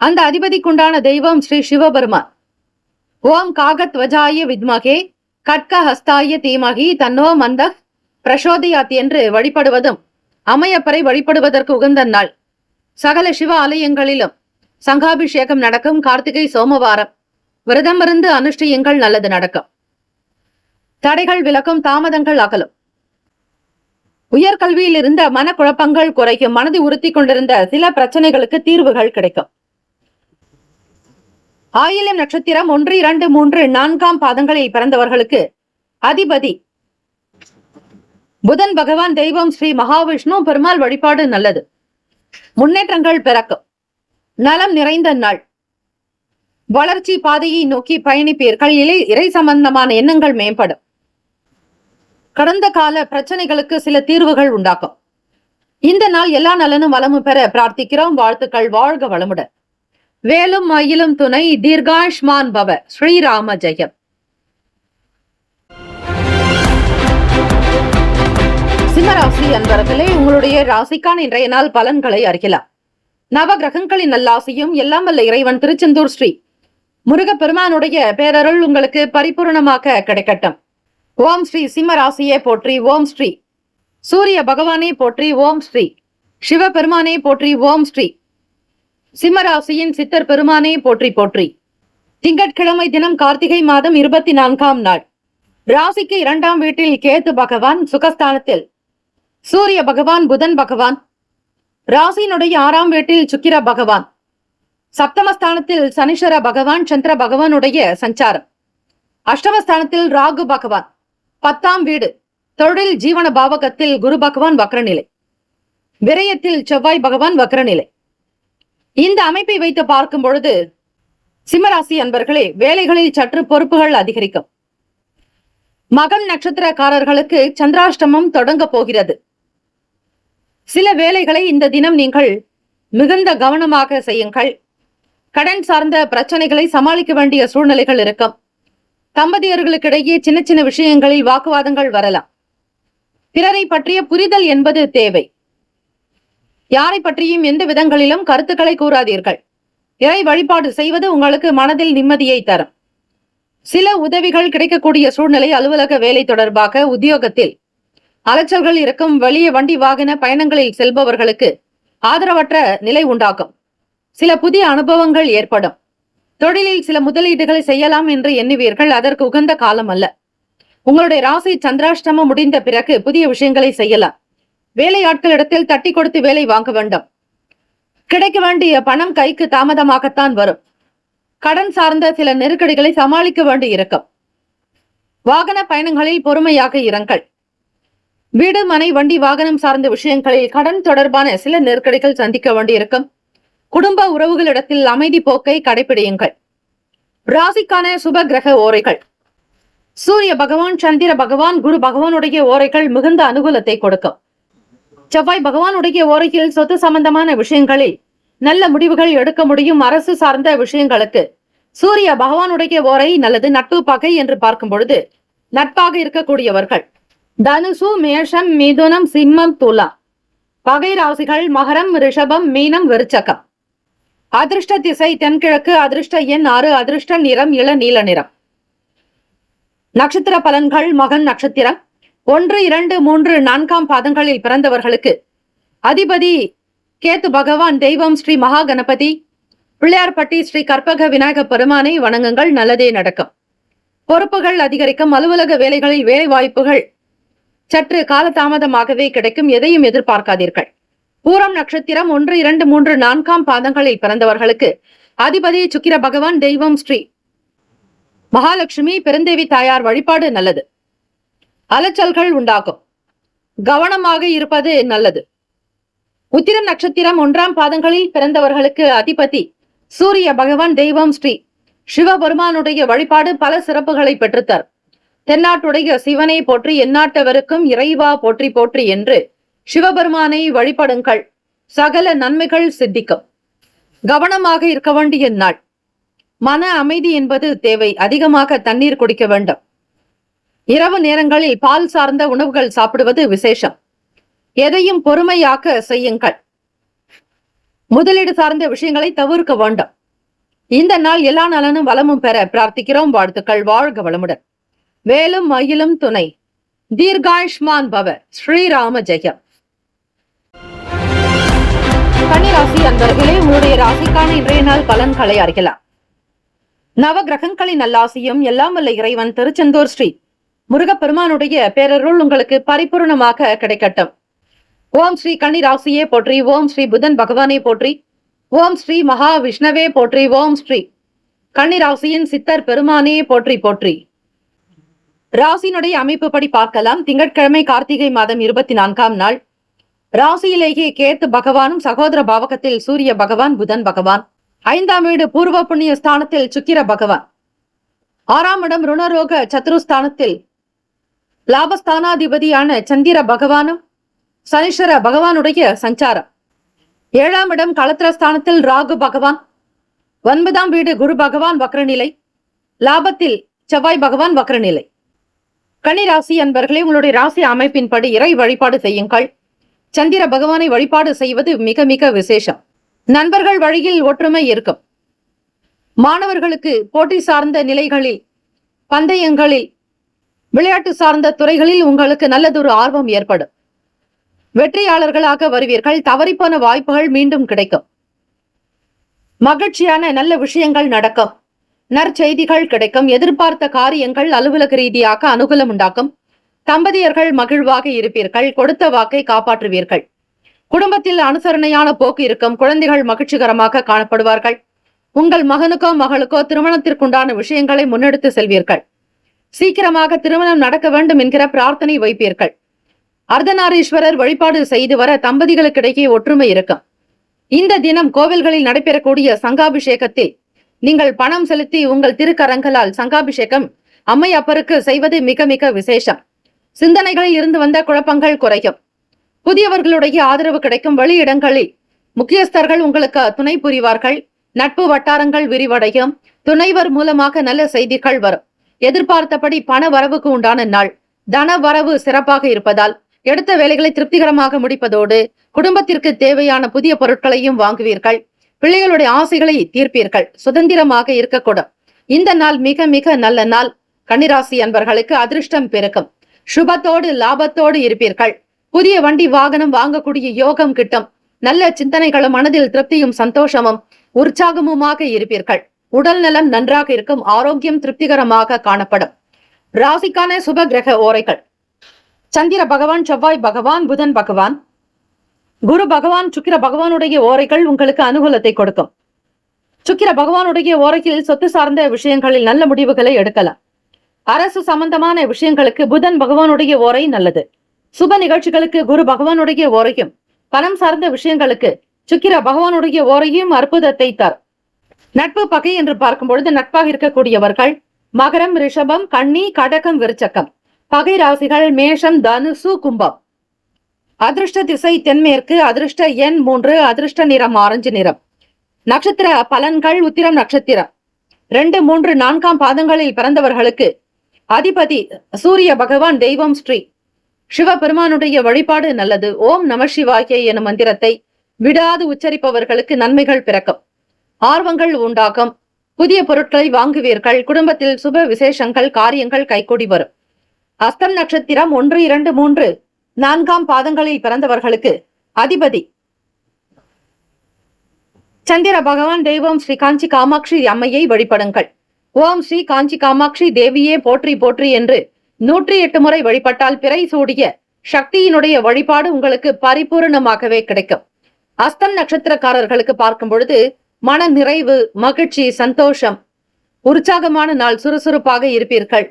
அந்த அதிபதிக்குண்டான தெய்வம் ஸ்ரீ சிவபெருமான். ஓம் காகத்வஜாய வித்மகே கட்க ஹஸ்தாய தீமகி தன்னோ மந்த பிரசோதயாத் என்று வழிபடுவதும் அம்மையப்பரை வழிபடுவதற்கு உகந்த நாள். சகல சிவ ஆலயங்களிலும் சங்காபிஷேகம் நடக்கும். கார்த்திகை சோமவாரம் விரதம் இருந்து அனுஷ்டியங்கள் நல்லது நடக்கும். தடைகள் விலக்கும், தாமதங்கள் அகலும். உயர்கல்வியில் இருந்த மனக்குழப்பங்கள் குறையும். மனதை உறுத்தி கொண்டிருந்த சில பிரச்சனைகளுக்கு தீர்வுகள் கிடைக்கும். ஆயில்யம் நட்சத்திரம் 1, 2, 3, 4ஆம் பாதங்களில் பிறந்தவர்களுக்கு அதிபதி புதன் பகவான், தெய்வம் ஸ்ரீ மகாவிஷ்ணு பெருமாள் வழிபாடு நல்லது. முன்னேற்றங்கள் பிறக்கும். நலம் நிறைந்த நாள். வளர்ச்சி பாதையை நோக்கி பயணிப்பீர்கள். இறை சம்பந்தமான எண்ணங்கள் மேம்படும். கடந்த கால பிரச்சனைகளுக்கு சில தீர்வுகள் உண்டாக்கும். இந்த நாள் எல்லா நலனும் வளமும் பெற பிரார்த்திக்கிறோம். வாழ்த்துக்கள். வாழ்க வளமுடன். வேலும் மயிலும் துணை. தீர்காயுஷ்மான் பவ. ஸ்ரீராம ஜெயம். சிம்மராசி அன்பர்களே, உங்களுடைய ராசிக்கான இன்றைய நாள் பலன்களை அறியலாம். நவ கிரகங்களின் நல்லாசியும் எல்லாம் வல்ல இறைவன் திருச்செந்தூர் ஸ்ரீ முருகப்பெருமானுடைய பேரருள் உங்களுக்கு பரிபூர்ணமாக கிடைக்கட்டும். ஓம் ஸ்ரீ சிம்ம ராசியே போற்றி. ஓம் ஸ்ரீ சூரிய பகவானே போற்றி. ஓம் ஸ்ரீ சிவபெருமானே போற்றி. ஓம் ஸ்ரீ சிம்மராசியின் சித்தர் பெருமானே போற்றி போற்றி. திங்கட்கிழமை தினம் கார்த்திகை மாதம் 24ஆம் நாள். ராசிக்கு 2ஆம் வீட்டில் கேத்து பகவான், சுகஸ்தானத்தில் சூரிய பகவான், புதன் பகவான், ராசியினுடைய 6ஆம் வீட்டில் சுக்கிர பகவான், சப்தமஸ்தானத்தில் சனீஸ்வர பகவான், சந்திர பகவானுடைய சஞ்சாரம், அஷ்டமஸ்தானத்தில் ராகு பகவான், 10ஆம் வீடு தொழில் ஜீவன பாவகத்தில் குரு பகவான் வக்ரநிலை, விரயத்தில் செவ்வாய் பகவான் வக்ரநிலை. இந்த அமைப்பை வைத்து பார்க்கும் பொழுது சிம்மராசி அன்பர்களே, வேலைகளில் சற்று பொறுப்புகள் அதிகரிக்கும். மகம் நட்சத்திரக்காரர்களுக்கு சந்திராஷ்டமம் தொடங்க போகிறது. சில வேலைகளை இந்த தினம் நீங்கள் மிகுந்த கவனமாக செய்யுங்கள். கடன் சார்ந்த பிரச்சனைகளை சமாளிக்க வேண்டிய சூழ்நிலைகள் இருக்கும். தம்பதியர்களுக்கிடையே சின்ன சின்ன விஷயங்களில் வாக்குவாதங்கள் வரலாம். பிறரை பற்றிய புரிதல் என்பது தேவை. யாரை பற்றியும் எந்த விதங்களிலும் கருத்துக்களை கூறாதீர்கள். இறை வழிபாடு செய்வது உங்களுக்கு மனதில் நிம்மதியை தரும். சில உதவிகள் கிடைக்கக்கூடிய சூழ்நிலை. அலுவலக வேலை தொடர்பாக உத்தியோகத்தில் அலைச்சல்கள் இருக்கும். வெளியே வண்டி வாகன பயணங்களில் செல்பவர்களுக்கு ஆதரவற்ற நிலை உண்டாகும். சில புதிய அனுபவங்கள் ஏற்படும். தொழிலில் சில முதலீடுகளை செய்யலாம் என்று எண்ணுவீர்கள். அதற்கு உகந்த காலம் அல்ல. உங்களுடைய ராசி சந்திராஷ்டமம் முடிந்த பிறகு புதிய விஷயங்களை செய்யலாம். வேலையாட்களிடத்தில் தட்டி கொடுத்து வேலை வாங்க வேண்டும். கிடைக்க வேண்டிய பணம் கைக்கு தாமதமாகத்தான் வரும். கடன் சார்ந்த சில நெருக்கடிகளை சமாளிக்க வேண்டி இருக்கும். வாகன பயணங்களில் பொறுமையாக இருங்கள். வீடு, மனை, வண்டி, வாகனம் சார்ந்த விஷயங்களில் கடன் தொடர்பான சில நெருக்கடிகள் சந்திக்க வேண்டியிருக்கும். குடும்ப உறவுகளிடத்தில் அமைதி போக்கை கடைபிடியுங்கள். ராசிக்கான சுப கிரக ஓரைகள். சூரிய பகவான், சந்திர பகவான், குரு பகவானுடைய ஓரைகள் மிகுந்த அனுகூலத்தை கொடுக்கும். செவ்வாய் பகவானுடைய ஓரையில் சொத்து சம்பந்தமான விஷயங்களில் நல்ல முடிவுகள் எடுக்க முடியும். அரசு சார்ந்த விஷயங்களுக்கு சூரிய பகவானுடைய ஓரை நல்லது. நட்பு, பகை என்று பார்க்கும் பொழுது நட்பாக இருக்கக்கூடியவர்கள் தனுசு, மேஷம், மிதுனம், சிம்மம், துலா. பகை ராசிகள் மகரம், ரிஷபம், மீனம், விருச்சகம். அதிர்ஷ்ட திசை தென்கிழக்கு. அதிர்ஷ்ட எண் 6. அதிர்ஷ்ட நிறம் இள நீல நிறம். நட்சத்திர பலன்கள். மகன் நட்சத்திரம் 1, 2, 3, 4ஆம் பாதங்களில் பிறந்தவர்களுக்கு அதிபதி கேத்து பகவான். தெய்வம் ஸ்ரீ மகா கணபதி. பிள்ளையார்பட்டி ஸ்ரீ கற்பக விநாயக பெருமானை வணங்குங்கள். நல்லதே நடக்கும். பொறுப்புகள் அதிகரிக்கும். அலுவலக வேலைகளில் வேலை வாய்ப்புகள் சற்று காலதாமதமாகவே கிடைக்கும். எதையும் எதிர்பார்க்காதீர்கள். பூரம் நட்சத்திரம் 1, 2, 3, 4ஆம் பாதங்களில் பிறந்தவர்களுக்கு அதிபதி சுக்கிர பகவான். தெய்வம் ஸ்ரீ மகாலட்சுமி. பெருந்தேவி தாயார் வழிபாடு நல்லது. அலைச்சல்கள் உண்டாகும். கவனமாக இருப்பது நல்லது. உத்திரம் நட்சத்திரம் 1ஆம் பாதங்களில் பிறந்தவர்களுக்கு அதிபதி சூரிய பகவான். தெய்வம் ஸ்ரீ சிவபெருமானுடைய வழிபாடு பல சிறப்புகளை பெற்றுத்தர். தென்னாட்டுடைய சிவனை போற்றி, எந்நாட்டவருக்கும் இறைவா போற்றி போற்றி என்று சிவபெருமானை வழிபடுங்கள். சகல நன்மைகள் சித்திக்கும். கவனமாக இருக்க வேண்டிய நாள். மன அமைதி என்பது தேவை. அதிகமாக தண்ணீர் குடிக்க வேண்டும். இரவு நேரங்களில் பால் சார்ந்த உணவுகள் சாப்பிடுவது விசேஷம். எதையும் பொறுமையாக செய்யுங்கள். முதலீடு சார்ந்த விஷயங்களை தவிர்க்க வேண்டும். இந்த நாள் எல்லா நலனும் வளமும் பெற பிரார்த்திக்கிறோம். வாழ்த்துக்கள். வாழ்க வளமுடன். வேலும் மயிலும் துணை. தீர்காயுஷ்மான் பவ. ஸ்ரீராம ஜெயம். கன்னிராசி அன்பர்களே, உங்களுடைய ராசிக்கான இன்றைய நாள் பலன்களை அறியலாம். நவ கிரகங்களின் நல்லாசியும் எல்லாம் வல்ல இறைவன் திருச்செந்தூர் ஸ்ரீ முருகப்பெருமானுடைய பேரருள் உங்களுக்கு பரிபூர்ணமாக கிடைக்கட்டும். ஓம் ஸ்ரீ கன்னிராசியே போற்றி. ஓம் ஸ்ரீ புதன் பகவானே போற்றி. ஓம் ஸ்ரீ மகா விஷ்ணவே போற்றி. ஓம் ஸ்ரீ கன்னிராசியின் சித்தர் பெருமானே போற்றி போற்றி. ராசியினுடைய அமைப்பு படி பார்க்கலாம். திங்கட்கிழமை கார்த்திகை மாதம் 24ஆம் நாள். ராசியிலேயே கேத்து பகவானும், சகோதர பாவகத்தில் சூரிய பகவான், புதன் பகவான், 5ஆம் வீடு பூர்வ புண்ணிய ஸ்தானத்தில் சுக்கிர பகவான், 6ஆம் இடம் ருணரோக சத்ருஸ்தானத்தில் லாபஸ்தானாதிபதியான சந்திர பகவானும் சனீஸ்வர பகவானுடைய சஞ்சாரம், 7ஆம் இடம் களத்திரஸ்தானத்தில் ராகு பகவான், 9ஆம் வீடு குரு பகவான் வக்ரநிலை, லாபத்தில் செவ்வாய் பகவான் வக்ரநிலை. கன்னிராசி அன்பர்களே, உங்களுடைய ராசி அமைப்பின்படி இறை வழிபாடு செய்யுங்கள். சந்திர பகவானை வழிபாடு செய்வது மிக மிக விசேஷம். நண்பர்கள் வழியில் ஒற்றுமை இருக்கும். மாணவர்களுக்கு போட்டி சார்ந்த நிலைகளில், பந்தயங்களில் விளையாட்டு சார்ந்த துறைகளில் உங்களுக்கு நல்லதொரு ஆர்வம் ஏற்படும். வெற்றியாளர்களாக வருவீர்கள். தவறிப்போன வாய்ப்புகள் மீண்டும் கிடைக்கும். மகிழ்ச்சியான நல்ல விஷயங்கள் நடக்கும். நற்செய்திகள் கிடைக்கும். எதிர்பார்த்த காரியங்கள் அலுவலக ரீதியாக அனுகூலம் உண்டாக்கும். தம்பதியர்கள் மகிழ்வாக இருப்பீர்கள். கொடுத்த வாக்கை காப்பாற்றுவீர்கள். குடும்பத்தில் அனுசரணையான போக்கு இருக்கும். குழந்தைகள் மகிழ்ச்சிகரமாக காணப்படுவார்கள். உங்கள் மகனுக்கோ மகளுக்கோ திருமணத்திற்குண்டான விஷயங்களை முன்னெடுத்து செல்வீர்கள். சீக்கிரமாக திருமணம் நடக்க வேண்டும் என்கிற பிரார்த்தனை வைப்பீர்கள். அர்த்தநாரீஸ்வரர் வழிபாடு செய்து வர தம்பதிகளுக்கிடையே ஒற்றுமை இருக்கும். இந்த தினம் கோவில்களில் நடைபெறக்கூடிய சங்காபிஷேகத்தில் நீங்கள் பணம் செலுத்தி உங்கள் திருக்கரங்களால் சங்காபிஷேகம் அம்மையப்பருக்கு செய்வது மிக மிக விசேஷம். சிந்தனைகளில் இருந்து வந்த குழப்பங்கள் குறையும். புதியவர்களுடைய ஆதரவு கிடைக்கும். வெளியிடங்களில் முக்கியஸ்தர்கள் உங்களுக்கு துணை புரிவார்கள். நட்பு வட்டாரங்கள் விரிவடையும். துணைவர் மூலமாக நல்ல செய்திகள் வரும். எதிர்பார்த்தபடி பண வரவுக்கு உண்டான நாள். தன வரவு சிறப்பாக இருப்பதால் எடுத்த வேலைகளை திருப்திகரமாக முடிப்பதோடு குடும்பத்திற்கு தேவையான புதிய பொருட்களையும் வாங்குவீர்கள். பிள்ளைகளுடைய ஆசைகளை தீர்ப்பீர்கள். சுதந்திரமாக இருக்கக்கூடும். இந்த நாள் மிக மிக நல்ல நாள். கன்னிராசி அன்பர்களுக்கு அதிர்ஷ்டம் பெருக்கும். சுபத்தோடு லாபத்தோடு இருப்பீர்கள். புதிய வண்டி வாகனம் வாங்கக்கூடிய யோகம் கிட்டும். நல்ல சிந்தனைகளும் மனதில் திருப்தியும் சந்தோஷமும் உற்சாகமுமாக இருப்பீர்கள். உடல் நலம் நன்றாக இருக்கும். ஆரோக்கியம் திருப்திகரமாக காணப்படும். ராசிக்கான சுப கிரக ஓரைகள். சந்திர பகவான், செவ்வாய் பகவான், புதன் பகவான், குரு பகவான், சுக்கிர பகவானுடைய ஓரைகள் உங்களுக்கு அனுகூலத்தை கொடுக்கும். சுக்கிர பகவானுடைய ஓரையில் சொத்து சார்ந்த விஷயங்களில் நல்ல முடிவுகளை எடுக்கலாம். அரசு சம்பந்தமான விஷயங்களுக்கு புதன் பகவானுடைய ஓரை நல்லது. சுப நிகழ்ச்சிகளுக்கு குரு பகவானுடைய ஓரையும், பணம் சார்ந்த விஷயங்களுக்கு சுக்கிர பகவானுடைய ஓரையும் அற்புதத்தை தரும். நட்பு பகை என்று பார்க்கும் பொழுது நட்பாக இருக்கக்கூடியவர்கள் மகரம், ரிஷபம், கன்னி, கடகம், விருச்சகம். பகை ராசிகள் மேஷம், தனுசு, கும்பம். அதிர்ஷ்ட திசை தென்மேற்கு. அதிர்ஷ்ட எண் 3. அதிர்ஷ்ட நிறம் ஆரஞ்சு நிறம். நட்சத்திர பலன்கள். உத்திரம் நட்சத்திரம் 2, 3, 4ஆம் பாதங்களில் பிறந்தவர்களுக்கு அதிபதி சூரிய பகவான். தெய்வம் ஸ்ரீ சிவபெருமானுடைய வழிபாடு நல்லது. ஓம் நம சிவாய எனும் மந்திரத்தை விடாது உச்சரிப்பவர்களுக்கு நன்மைகள் பிறக்கும். ஆர்வங்கள் உண்டாகும். புதிய பொருட்களை வாங்குவீர்கள். குடும்பத்தில் சுப விசேஷங்கள் காரியங்கள் கைகூடி வரும். அஸ்தம் நட்சத்திரம் 1, 2, 3, 4ஆம் பாதங்களில் பிறந்தவர்களுக்கு அதிபதி சந்திர பகவான். தெய்வம் ஸ்ரீ காஞ்சி காமாட்சி அம்மையை வழிபடுங்கள். ஓம் ஸ்ரீ காஞ்சி காமாட்சி தேவியே போற்றி போற்றி என்று 108 முறை வழிபட்டால் பிறை சூடிய சக்தியினுடைய வழிபாடு உங்களுக்கு பரிபூர்ணமாகவே கிடைக்கும். அஸ்தம் நட்சத்திரக்காரர்களுக்கு பார்க்கும் பொழுது மன நிறைவு, மகிழ்ச்சி, சந்தோஷம், உற்சாகமான நாள். சுறுசுறுப்பாக இருப்பீர்கள்.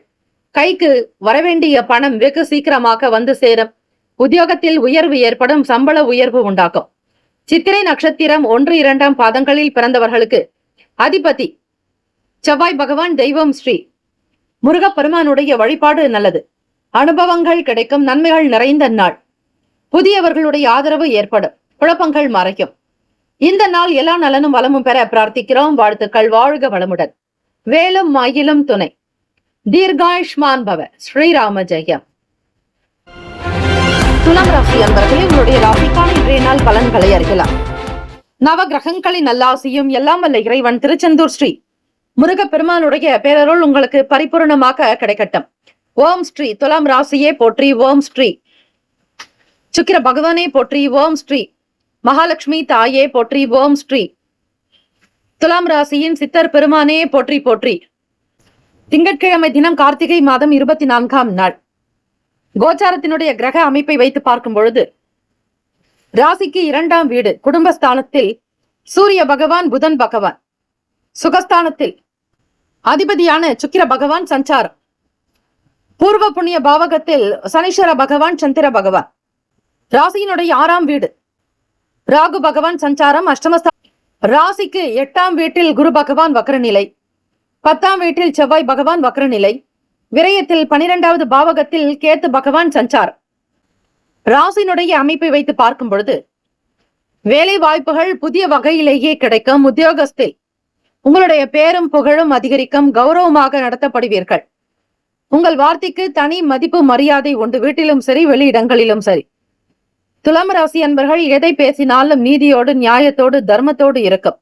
கைக்கு வரவேண்டிய பணம் வெகு சீக்கிரமாக வந்து சேரும். உத்தியோகத்தில் உயர்வு ஏற்படும். சம்பள உயர்வு உண்டாகும். சித்திரை நட்சத்திரம் 1, 2ஆம் பாதங்களில் பிறந்தவர்களுக்கு அதிபதி செவ்வாய் பகவான். தெய்வம் ஸ்ரீ முருகப்பெருமானுடைய வழிபாடு நல்லது. அனுபவங்கள் கிடைக்கும். நன்மைகள் நிறைந்த நாள். புதியவர்களுடைய ஆதரவு ஏற்படும். குழப்பங்கள் மறைக்கும். இந்த நாள் எல்லா நலனும் வளமும் பெற பிரார்த்திக்கிறோம். வாழ்த்துக்கள். வாழ்க வளமுடன். வேலும் மயிலும் துணை. தீர்காயுஷ்மான் பவ. ஸ்ரீராம ஜெயம். துலாம் ராசி அன்பர்களே, உங்களுடைய ராசிக்கான இன்றைய நாள் பலன்களை அறியலாம். நவ கிரகங்களின் நல்லாசியும் எல்லாம் வல்ல இறைவன் திருச்செந்தூர் ஸ்ரீ முருகப்பெருமானுடைய பேரருள் உங்களுக்கு பரிபூர்ணமாக கிடைக்கட்டும். ஓம் ஸ்ரீ துலாம் ராசியே போற்றி. ஓம் ஸ்ரீ சுக்கிர பகவானே போற்றி. ஓம் ஸ்ரீ மகாலட்சுமி தாயே போற்றி. ஓம் ஸ்ரீ துலாம் ராசியின் சித்தர் பெருமானே போற்றி போற்றி. திங்கட்கிழமை தினம் கார்த்திகை மாதம் 24ஆம் நாள். கோச்சாரத்தினுடைய கிரக அமைப்பை வைத்து பார்க்கும் பொழுது ராசிக்கு 2ஆம் வீடு குடும்பஸ்தானத்தில் சூரிய பகவான், புதன் பகவான். சுகஸ்தானத்தில் அதிபதியான சுக்கிர பகவான் சஞ்சாரம். பூர்வ புண்ணிய பாவகத்தில் சனீஸ்வர பகவான், சந்திர பகவான். ராசியினுடைய 6ஆம் வீடு ராகு பகவான் சஞ்சாரம். அஷ்டமஸ்தானம். ராசிக்கு 8ஆம் வீட்டில் குரு பகவான் வக்ரநிலை. 10ஆம் வீட்டில் செவ்வாய் பகவான் வக்ரநிலை. விரயத்தில் 12வது பாவகத்தில் கேத்து பகவான் சஞ்சாரம். ராசியினுடைய அமைப்பை வைத்து பார்க்கும் பொழுது வேலை வாய்ப்புகள் புதிய வகையிலேயே கிடைக்கும். உத்தியோகத்தில் உங்களுடைய பேரும் புகழும் அதிகரிக்கும். கௌரவமாக நடத்தப்படுவீர்கள். உங்கள் வார்த்தைக்கு தனி மதிப்பு மரியாதை உண்டு. வீட்டிலும் சரி, வெளியிடங்களிலும் சரி. துலாம் ராசி அன்பர்கள் எதை பேசினாலும் நீதியோடு, நியாயத்தோடு, தர்மத்தோடு இருக்கும்.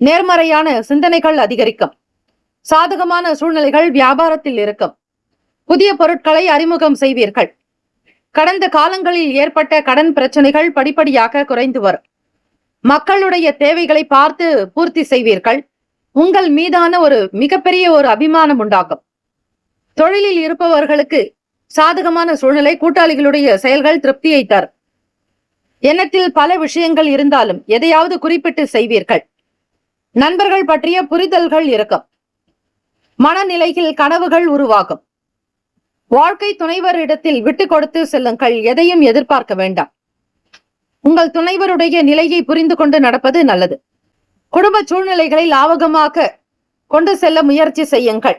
நேர்மறையான சிந்தனைகள் அதிகரிக்கும். சாதகமான சூழ்நிலைகள் வியாபாரத்தில் இருக்கும். புதிய பொருட்களை அறிமுகம் செய்வீர்கள். கடந்த காலங்களில் ஏற்பட்ட கடன் பிரச்சனைகள் படிப்படியாக குறைந்து வரும். மக்களுடைய தேவைகளை பார்த்து பூர்த்தி செய்வீர்கள். உங்கள் மீதான ஒரு மிகப்பெரிய ஒரு அபிமானம் உண்டாகும். தொழிலில் இருப்பவர்களுக்கு சாதகமான சூழ்நிலை, கூட்டாளிகளுடைய செயல்கள் திருப்தியை தரும். எண்ணத்தில் பல விஷயங்கள் இருந்தாலும் எதையாவது குறிப்பிட்டு செய்வீர்கள். நண்பர்கள் பற்றிய புரிதல்கள் இருக்கும். மனநிலையில் கனவுகள் உருவாகும். வாழ்க்கை துணைவரிடத்தில் விட்டு கொடுத்து செல்லுங்கள். எதையும் எதிர்பார்க்க வேண்டாம். உங்கள் துணைவருடைய நிலையை புரிந்து கொண்டு நடப்பது நல்லது. குடும்ப சூழ்நிலைகளை லாவகமாக கொண்டு செல்ல முயற்சி செய்யுங்கள்.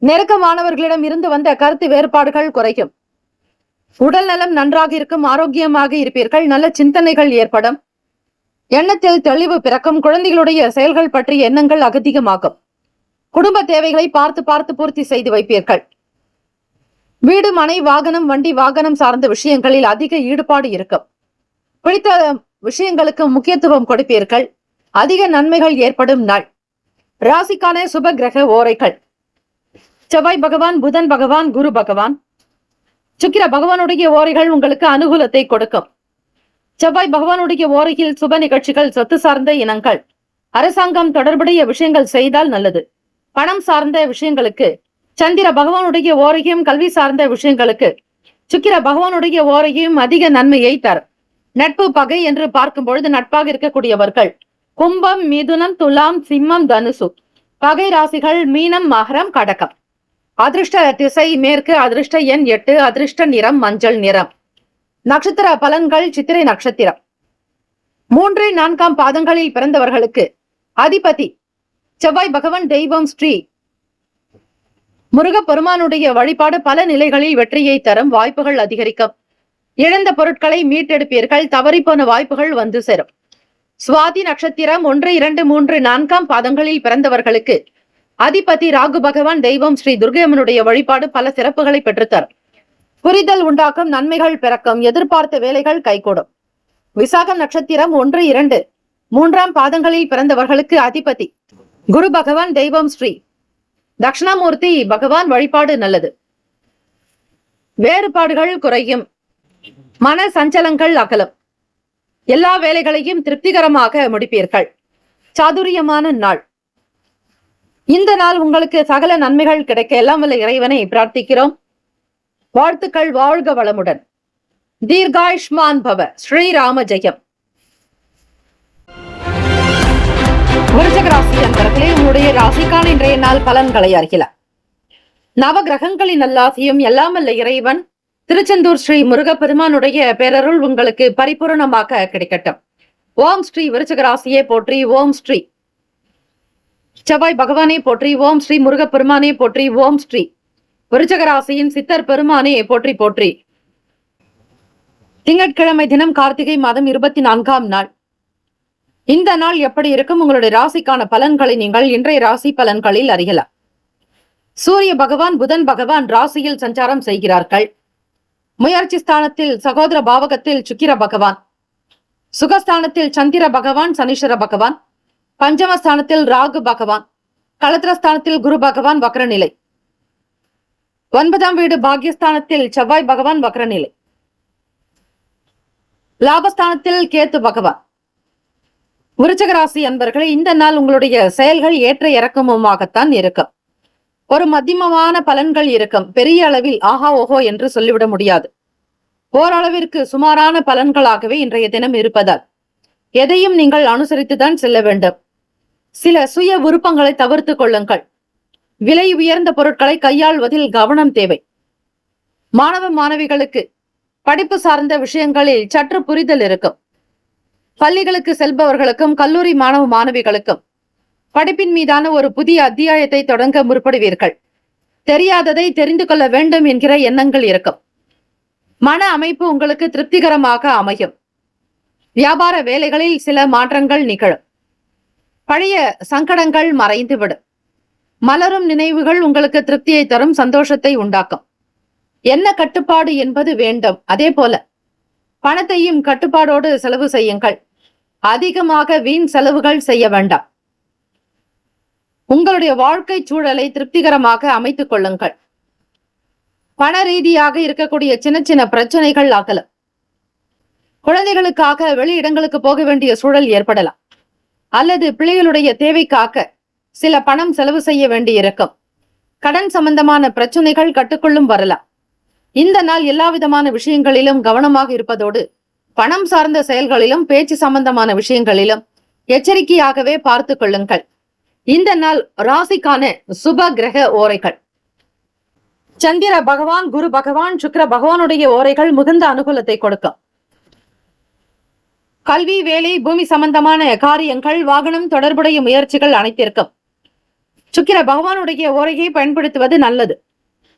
நெருக்கமானவர்களிடம் இருந்து வந்த கருத்து வேறுபாடுகள் குறையும். உடல் நலம் நன்றாக இருக்கும். ஆரோக்கியமாக இருப்பீர்கள். நல்ல சிந்தனைகள் ஏற்படும். எண்ணத்தில் தெளிவு பிறக்கும். குழந்தைகளுடைய செயல்கள் பற்றிய எண்ணங்கள் அதிகமாகும். குடும்ப தேவைகளை பார்த்து பார்த்து பூர்த்தி செய்து வைப்பீர்கள். வீடு, மனை, வாகனம், வண்டி, வாகனம் சார்ந்த விஷயங்களில் அதிக ஈடுபாடு இருக்கும். பிடித்த விஷயங்களுக்கு முக்கியத்துவம் கொடுப்பீர்கள். அதிக நன்மைகள் ஏற்படும் நாள். ராசிக்கான சுப கிரக ஓரைகள்: செவ்வாய் பகவான், புதன் பகவான், குரு பகவான். சுக்கிர பகவானுடைய ஓரைகள் உங்களுக்கு அனுகூலத்தை கொடுக்கும். செவ்வாய் பகவானுடைய ஓரையில் சுப நிகழ்ச்சிகள், சொத்து சார்ந்த இனங்கள், அரசாங்கம் தொடர்புடைய விஷயங்கள் செய்தால் நல்லது. பணம் சார்ந்த விஷயங்களுக்கு சந்திர பகவானுடைய ஓரையும், கல்வி சார்ந்த விஷயங்களுக்கு சுக்கிர பகவானுடைய ஓரையும் அதிக நன்மையை தரும். நட்பு, பகை என்று பார்க்கும் பொழுது நட்பாக இருக்கக்கூடியவர்கள் கும்பம், மிதுனம், துலாம், சிம்மம், தனுசு. பகை ராசிகள் மீனம், மகரம், கடகம். அதிர்ஷ்ட திசை மேற்கு. அதிர்ஷ்ட எண் 8. அதிர்ஷ்ட நிறம் மஞ்சள் நிறம். நட்சத்திர பலன்கள்: சித்திரை நட்சத்திரம் 3, 4 பாதங்களில் பிறந்தவர்களுக்கு அதிபதி செவ்வாய் பகவான். தெய்வம் ஸ்ரீ முருகப்பெருமானுடைய வழிபாடு பல நிலைகளில் வெற்றியை தரும். வாய்ப்புகள் அதிகரிக்கும். இழந்த பொருட்களை மீட்டெடுப்பீர்கள். தவறிப்போன வாய்ப்புகள் வந்து சேரும். சுவாதி நட்சத்திரம் 1, 2, 3, 4 பாதங்களில் பிறந்தவர்களுக்கு அதிபதி ராகு பகவான். தெய்வம் ஸ்ரீ துர்கையம்மனுடைய வழிபாடு பல சிறப்புகளை பெற்றுத்தரும். புரிதல் உண்டாக்கும். நன்மைகள் பிறக்கும். எதிர்பார்த்த வேலைகள் கைகூடும். விசாகம் நட்சத்திரம் 1, 2, 3 பாதங்களில் பிறந்தவர்களுக்கு அதிபதி குரு பகவான். தெய்வம் ஸ்ரீ தட்சிணாமூர்த்தி பகவான். வழிபாடு நல்லது. வேறுபாடுகள் குறையும். மன சஞ்சலங்கள் அகலும். எல்லா வேலைகளையும் திருப்திகரமாக முடிப்பீர்கள். சாதுரியமான நாள். இந்த நாள் உங்களுக்கு சகல நன்மைகள் கிடைக்க எல்லாம் வல்ல இறைவனை பிரார்த்திக்கிறோம். வாழ்த்துக்கள். வாழ்க வளமுடன். தீர்காயுஷ்மான் பவ. ஸ்ரீராம ஜெயம். விருச்சிக ராசி அன்பர்களே, உங்களுடைய ராசிக்கான இன்றைய நாள் பலன்களை அறியலாம். நவ கிரகங்களின் நல்லாசியும் எல்லாம் வல்ல இறைவன் திருச்செந்தூர் ஸ்ரீ முருகப்பெருமானுடைய பேரருள் உங்களுக்கு பரிபூரணமாக கிடைக்கட்டும். ஓம் ஸ்ரீ விருச்சிக ராசியே போற்றி. ஓம் ஸ்ரீ செவ்வாய் பகவானே போற்றி. ஓம் ஸ்ரீ முருகப்பெருமானே போற்றி. ஓம் ஸ்ரீ விருச்சிக ராசியின் சித்தர் பெருமானே போற்றி போற்றி. திங்கட்கிழமை தினம் கார்த்திகை மாதம் 24ஆம் நாள். இந்த நாள் எப்படி இருக்கும்? உங்களுடைய ராசிக்கான பலன்களை நீங்கள் இன்றைய ராசி பலன்களில் அறியலாம். சூரிய பகவான், புதன் பகவான் ராசியில் சஞ்சாரம் செய்கிறார்கள். முயற்சி ஸ்தானத்தில் சகோதர பாவகத்தில் சுக்கிர பகவான், சுகஸ்தானத்தில் சந்திர பகவான், சனீஸ்வர பகவான், பஞ்சமஸ்தானத்தில் ராகு பகவான், களத்திரஸ்தானத்தில் குரு பகவான் வக்ரநிலை, 9ஆம் வீடு பாக்யஸ்தானத்தில் செவ்வாய் பகவான் வக்ரநிலை, லாபஸ்தானத்தில் கேத்து பகவான். விருச்சிக ராசி அன்பர்களே, இந்த நாள் உங்களுடைய செயல்கள் ஏற்ற இறக்கமுமாகத்தான் இருக்கும். ஒரு மத்தியமமான பலன்கள் இருக்கும். பெரிய அளவில் ஆஹா ஓஹோ என்று சொல்லிவிட முடியாது. ஓரளவிற்கு சுமாரான பலன்களாகவே இன்றைய தினம் இருப்பதால் எதையும் நீங்கள் அனுசரித்துதான் செல்ல வேண்டும். சில சுய விருப்பங்களை தவிர்த்து கொள்ளுங்கள். விலை உயர்ந்த பொருட்களை கையாள்வதில் கவனம் தேவை. மாணவ மாணவிகளுக்கு படிப்பு சார்ந்த விஷயங்களில் சற்று புரிதல் இருக்கும். பள்ளிகளுக்கு செல்பவர்களுக்கும் கல்லூரி மாணவ மாணவிகளுக்கும் படிப்பின் மீதான ஒரு புதிய அத்தியாயத்தை தொடங்க முற்படுவீர்கள். தெரியாததை தெரிந்து கொள்ள வேண்டும் என்கிற எண்ணங்கள் இருக்கும். மன அமைப்பு உங்களுக்கு திருப்திகரமாக அமையும். வியாபார வேலைகளில் சில மாற்றங்கள் நிகழும். பழைய சங்கடங்கள் மறைந்துவிடும். மலரும் நினைவுகள் உங்களுக்கு திருப்தியை தரும், சந்தோஷத்தை உண்டாக்கும். என்ன கட்டுப்பாடு என்பது வேண்டும். அதே போல பணத்தையும் கட்டுப்பாடோடு செலவு செய்யுங்கள். அதிகமாக வீண் செலவுகள் செய்ய வேண்டாம். உங்களுடைய வாழ்க்கை சூழலை திருப்திகரமாக அமைத்துக் கொள்ளுங்கள். பண ரீதியாக இருக்கக்கூடிய சின்ன சின்ன பிரச்சனைகள் ஆகலாம். குழந்தைகளுக்காக வெளி இடங்களுக்கு போக வேண்டிய சூழல் ஏற்படலாம். அல்லது பிள்ளைகளுடைய தேவைக்காக சில பணம் செலவு செய்ய வேண்டி இருக்கும். கடன் சம்பந்தமான பிரச்சனைகள் கட்டுக்குள்ளும் வரலாம். இந்த நாள் எல்லா விதமான விஷயங்களிலும் கவனமாக இருப்பதோடு பணம் சார்ந்த செயல்களிலும் பேச்சு சம்பந்தமான விஷயங்களிலும் எச்சரிக்கையாகவே பார்த்து கொள்ளுங்கள். இந்த நாள் ராசிக்கான சுப கிரக ஓரைகள். சந்திர பகவான், குரு பகவான், சுக்கிர பகவானுடைய ஓரைகள் மிகுந்த அனுகூலத்தை கொடுக்கும். கல்வி, வேலை, பூமி சம்பந்தமான காரியங்கள், வாகனம் தொடர்புடைய முயற்சிகள் அனைத்திற்கும் சுக்கிர பகவானுடைய ஓரையை பயன்படுத்துவது நல்லது.